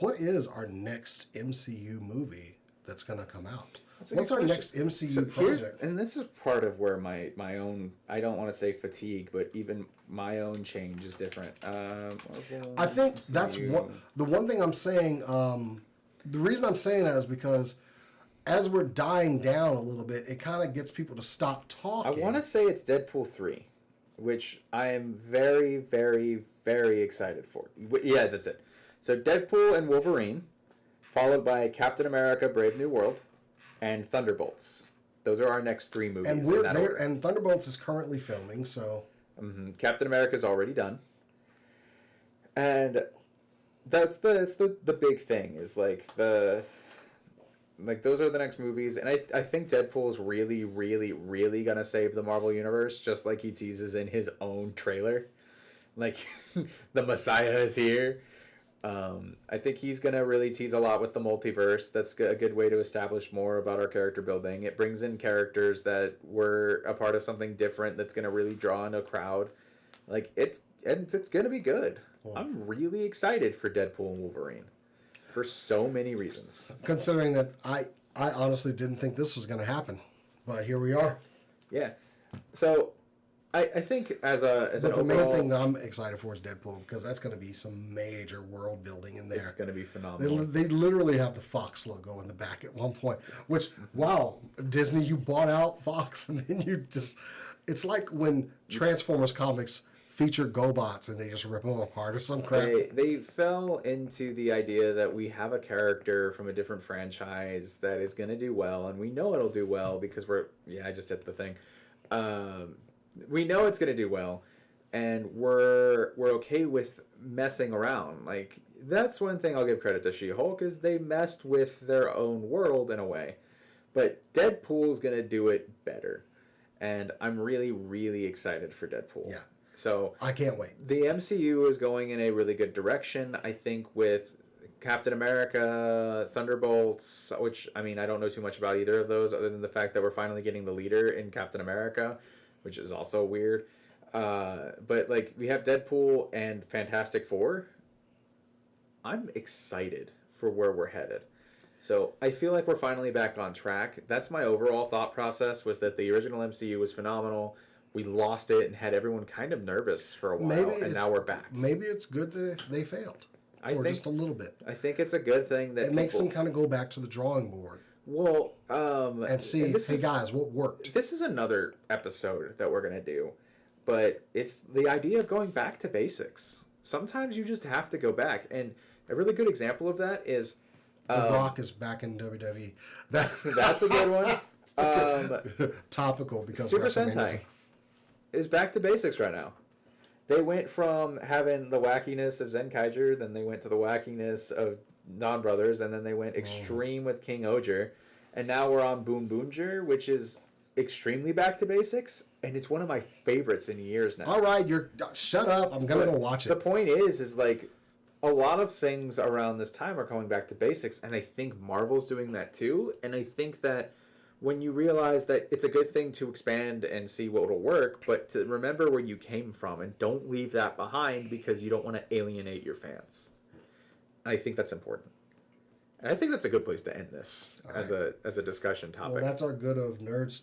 what is our next MCU movie that's going to come out? That's a What's good our question. next MCU So project? and this is part of where my own, I don't want to say fatigue, but even my own change is different. Marvel, I think that's MCU. the one thing I'm saying. The reason I'm saying that is because as we're dying down a little bit, it kind of gets people to stop I talking. want to say it's Deadpool 3, which I am very, very, very excited for. Yeah, that's it. So Deadpool and Wolverine, followed by Captain America: Brave New World, and Thunderbolts. Those are our next three movies. And in we're that there. order. And Thunderbolts is currently filming, so Captain America's already done, and that's the big thing is like those are the next movies, and I think Deadpool is really, really, really gonna save the Marvel universe, just like he teases in his own trailer. Like the Messiah is here. I think he's gonna really tease a lot with the multiverse. That's a good way to establish more about our character building. It brings in characters that were a part of something different. That's gonna really draw in a crowd. Like it's gonna be good. I'm really excited for Deadpool and Wolverine, for so many reasons. considering that I honestly didn't think this was going to happen, but here we are. Yeah. So I think as But an the main overall, thing that I'm excited for is Deadpool because that's going to be some major world building in there. it's gonna be phenomenal. They literally have the Fox logo in the back at one point, which, wow, Disney, you bought out Fox and then you just, it's like when Transformers comics feature GoBots and they just rip them apart or some crap. They fell into the idea that we have a character from a different franchise that is going to do well, and we know it'll do well because I just hit the thing. We know it's going to do well, and we're okay with messing around. Like, that's one thing I'll give credit to She-Hulk is they messed with their own world in a way. But Deadpool's going to do it better. And I'm really, really excited for Deadpool. Yeah. So I can't wait. the MCU is going in a really good direction. I think with Captain America, Thunderbolts, which, I mean, I don't know too much about either of those other than the fact that we're finally getting the leader in Captain America, which is also weird. But, like, we have Deadpool and Fantastic Four. I'm excited for where we're headed. So I feel like we're finally back on track. That's my overall thought process, was that the original MCU was phenomenal. We lost it and had everyone kind of nervous for a while, and now we're back. Maybe it's good that they failed for just a little bit. I think it's a good thing that It makes them kind of go back to the drawing board well, and see, hey guys, what worked? This is another episode that we're gonna do, but it's the idea of going back to basics. Sometimes you just have to go back, and a really good example of that is The Rock is back in WWE. that's a good one. Topical because Super WrestleMania's Sentai is back to basics right now. They went from having the wackiness of Zenkaiger, then they went to the wackiness of Non Brothers, and then they went extreme with King Oger, and now we're on Boom Boonger, which is extremely back to basics, and it's one of my favorites in years now. All right, shut up. I'm gonna go watch The it. point is like a lot of things around this time are going back to basics, and I think Marvel's doing that too. And I think that when you realize that it's a good thing to expand and see what will work, but to remember where you came from and don't leave that behind because you don't want to alienate your fans. And I think that's important. And I think that's a good place to end this as a discussion topic. Well, that's our good of nerds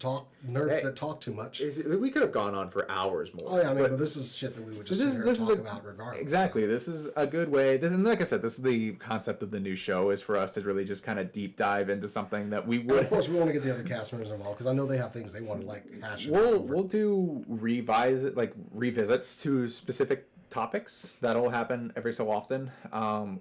that talk too much. We could have gone on for hours more. Oh yeah, I mean, but this is shit that we would just sit here and talk about regardless. Exactly. So. This is a good way. And like I said, this is the concept of the new show, is for us to really just kind of deep dive into something that we would. And of course, we want to get the other cast members involved because I know they have things they want to like hash out. We'll do revisits to specific topics. That'll happen every so often.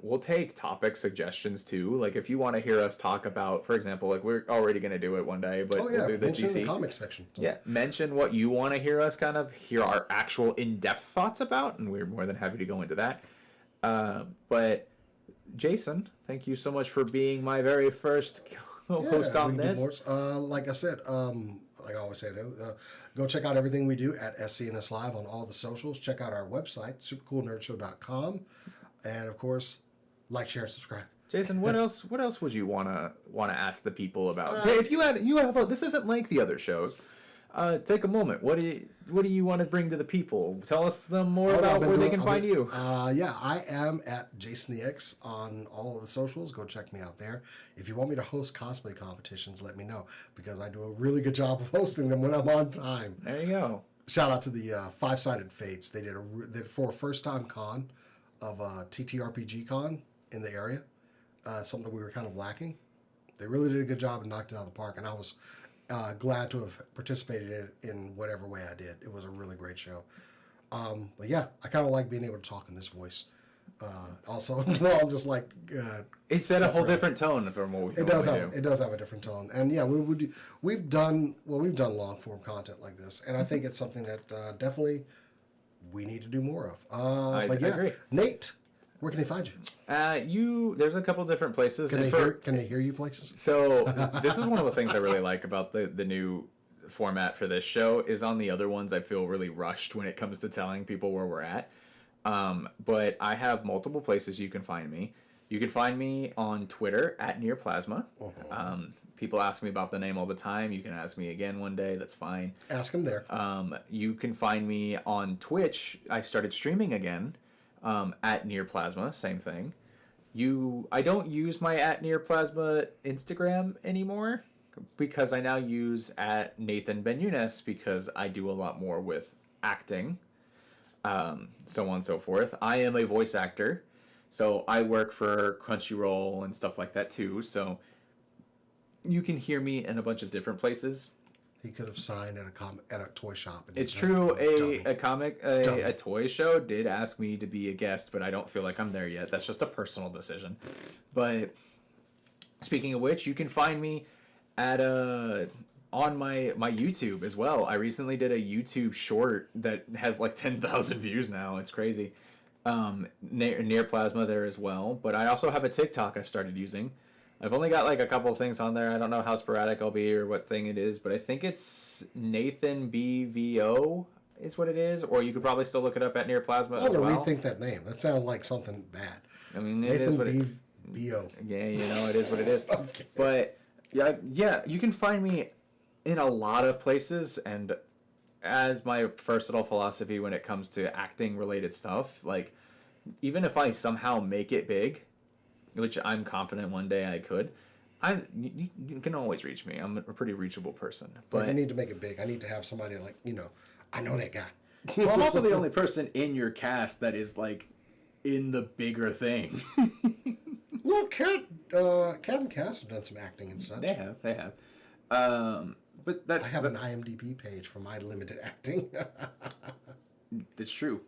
We'll take topic suggestions too. Like if you want to hear us talk about, for example, like we're already going to do it one day, but we'll do the mention DC. the comic section. So. Yeah, mention what you want to hear us kind of hear our actual in-depth thoughts about, and we're more than happy to go into that. But Jason, thank you so much for being my very first co-host on this. Like I said, like I always say, go check out everything we do at SCNS Live on all the socials. Check out our website, supercoolnerdshow.com, and of course, like, share, subscribe. Jason, what else would you wanna ask the people about? If you have this isn't like the other shows. take a moment. What do you want to bring to the people? Tell us them more about where they can find you. Yeah, I am at Jason the X on all of the socials. Go check me out there. If you want me to host cosplay competitions, let me know, because I do a really good job of hosting them when I'm on time. There you go. Shout out to the Five Sided Fates. They did for a first time con of TTRPG con in the area. Something we were kind of lacking. They really did a good job and knocked it out of the park, and I was glad to have participated in whatever way I did. It was a really great show. But yeah, I kind of like being able to talk in this voice. Also, well, I'm just like it set a whole different tone from what we it does have. It does have a different tone, and yeah, we've done long form content like this, and I think it's something that definitely we need to do more of. I agree. Nate, where can they find you? There's a couple different places. Can they hear you places? So this is one of the things I really like about the new format for this show. Is on the other ones I feel really rushed when it comes to telling people where we're at. But I have multiple places you can find me. You can find me on Twitter at Nearplasma. People ask me about the name all the time. You can ask me again one day. That's fine. Ask them there. You can find me on Twitch. I started streaming again. At Nearplasma, same thing. I don't use my at Nearplasma Instagram anymore because I now use at Nathan Benunes because I do a lot more with acting, so on and so forth. I am a voice actor, so I work for Crunchyroll and stuff like that too. So you can hear me in a bunch of different places. He could have signed at a toy shop. It's true. A toy show did ask me to be a guest, but I don't feel like I'm there yet. That's just a personal decision. But speaking of which, you can find me at on my YouTube as well. I recently did a YouTube short that has like 10,000 views now. It's crazy. Nearplasma there as well. But I also have a TikTok I started using. I've only got like a couple of things on there. I don't know how sporadic I'll be or what thing it is, but I think it's Nathan BVO is what it is. Or you could probably still look it up at Nearplasma as well. Rethink that name. That sounds like something bad. I mean, Nathan BVO. Yeah, you know, it is what it is. Okay. But yeah, you can find me in a lot of places, and as my personal philosophy when it comes to acting related stuff, like even if I somehow make it big, which I'm confident one day I could, you can always reach me. I'm a pretty reachable person. But I need to make it big. I need to have somebody like, I know that guy. Well, I'm also the only person in your cast that is like in the bigger thing. Well, Cat and Cass have done some acting and such. They have. But I have an IMDb page for my limited acting. It's true.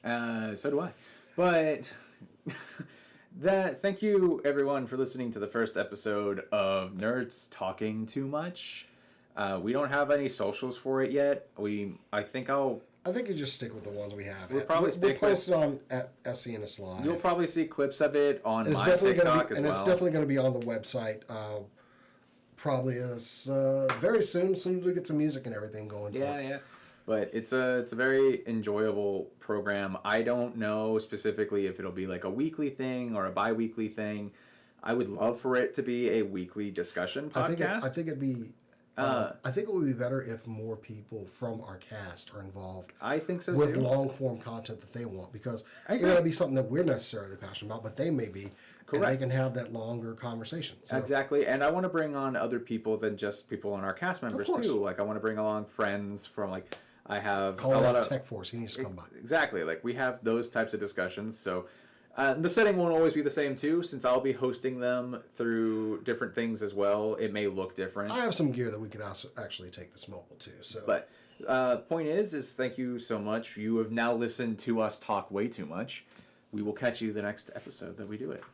So do I. But thank you everyone for listening to the first episode of Nerds Talking Too Much. We don't have any socials for it yet. I think you just stick with the ones we have. We'll post it on at SCNS Live. You'll probably see clips of it on my TikTok as well. And it's definitely going to be on the website. Probably very soon as we get some music and everything going. Yeah. But it's a very enjoyable program. I don't know specifically if it'll be like a weekly thing or a bi-weekly thing. I would love for it to be a weekly discussion podcast. I think it'd be. I think it would be better if more people from our cast are involved. I think so with too. long form content that they want, because it may not be something that we're necessarily passionate about, but they may be. Correct. And they can have that longer conversation. So. Exactly. And I want to bring on other people than just people on our cast members too. Like I want to bring along friends from I have a lot of Tech Force. He needs to come by. Exactly. Like we have those types of discussions. So the setting won't always be the same too, since I'll be hosting them through different things as well. It may look different. I have some gear that we can also actually take this mobile too. So, but point is thank you so much. You have now listened to us talk way too much. We will catch you the next episode that we do it.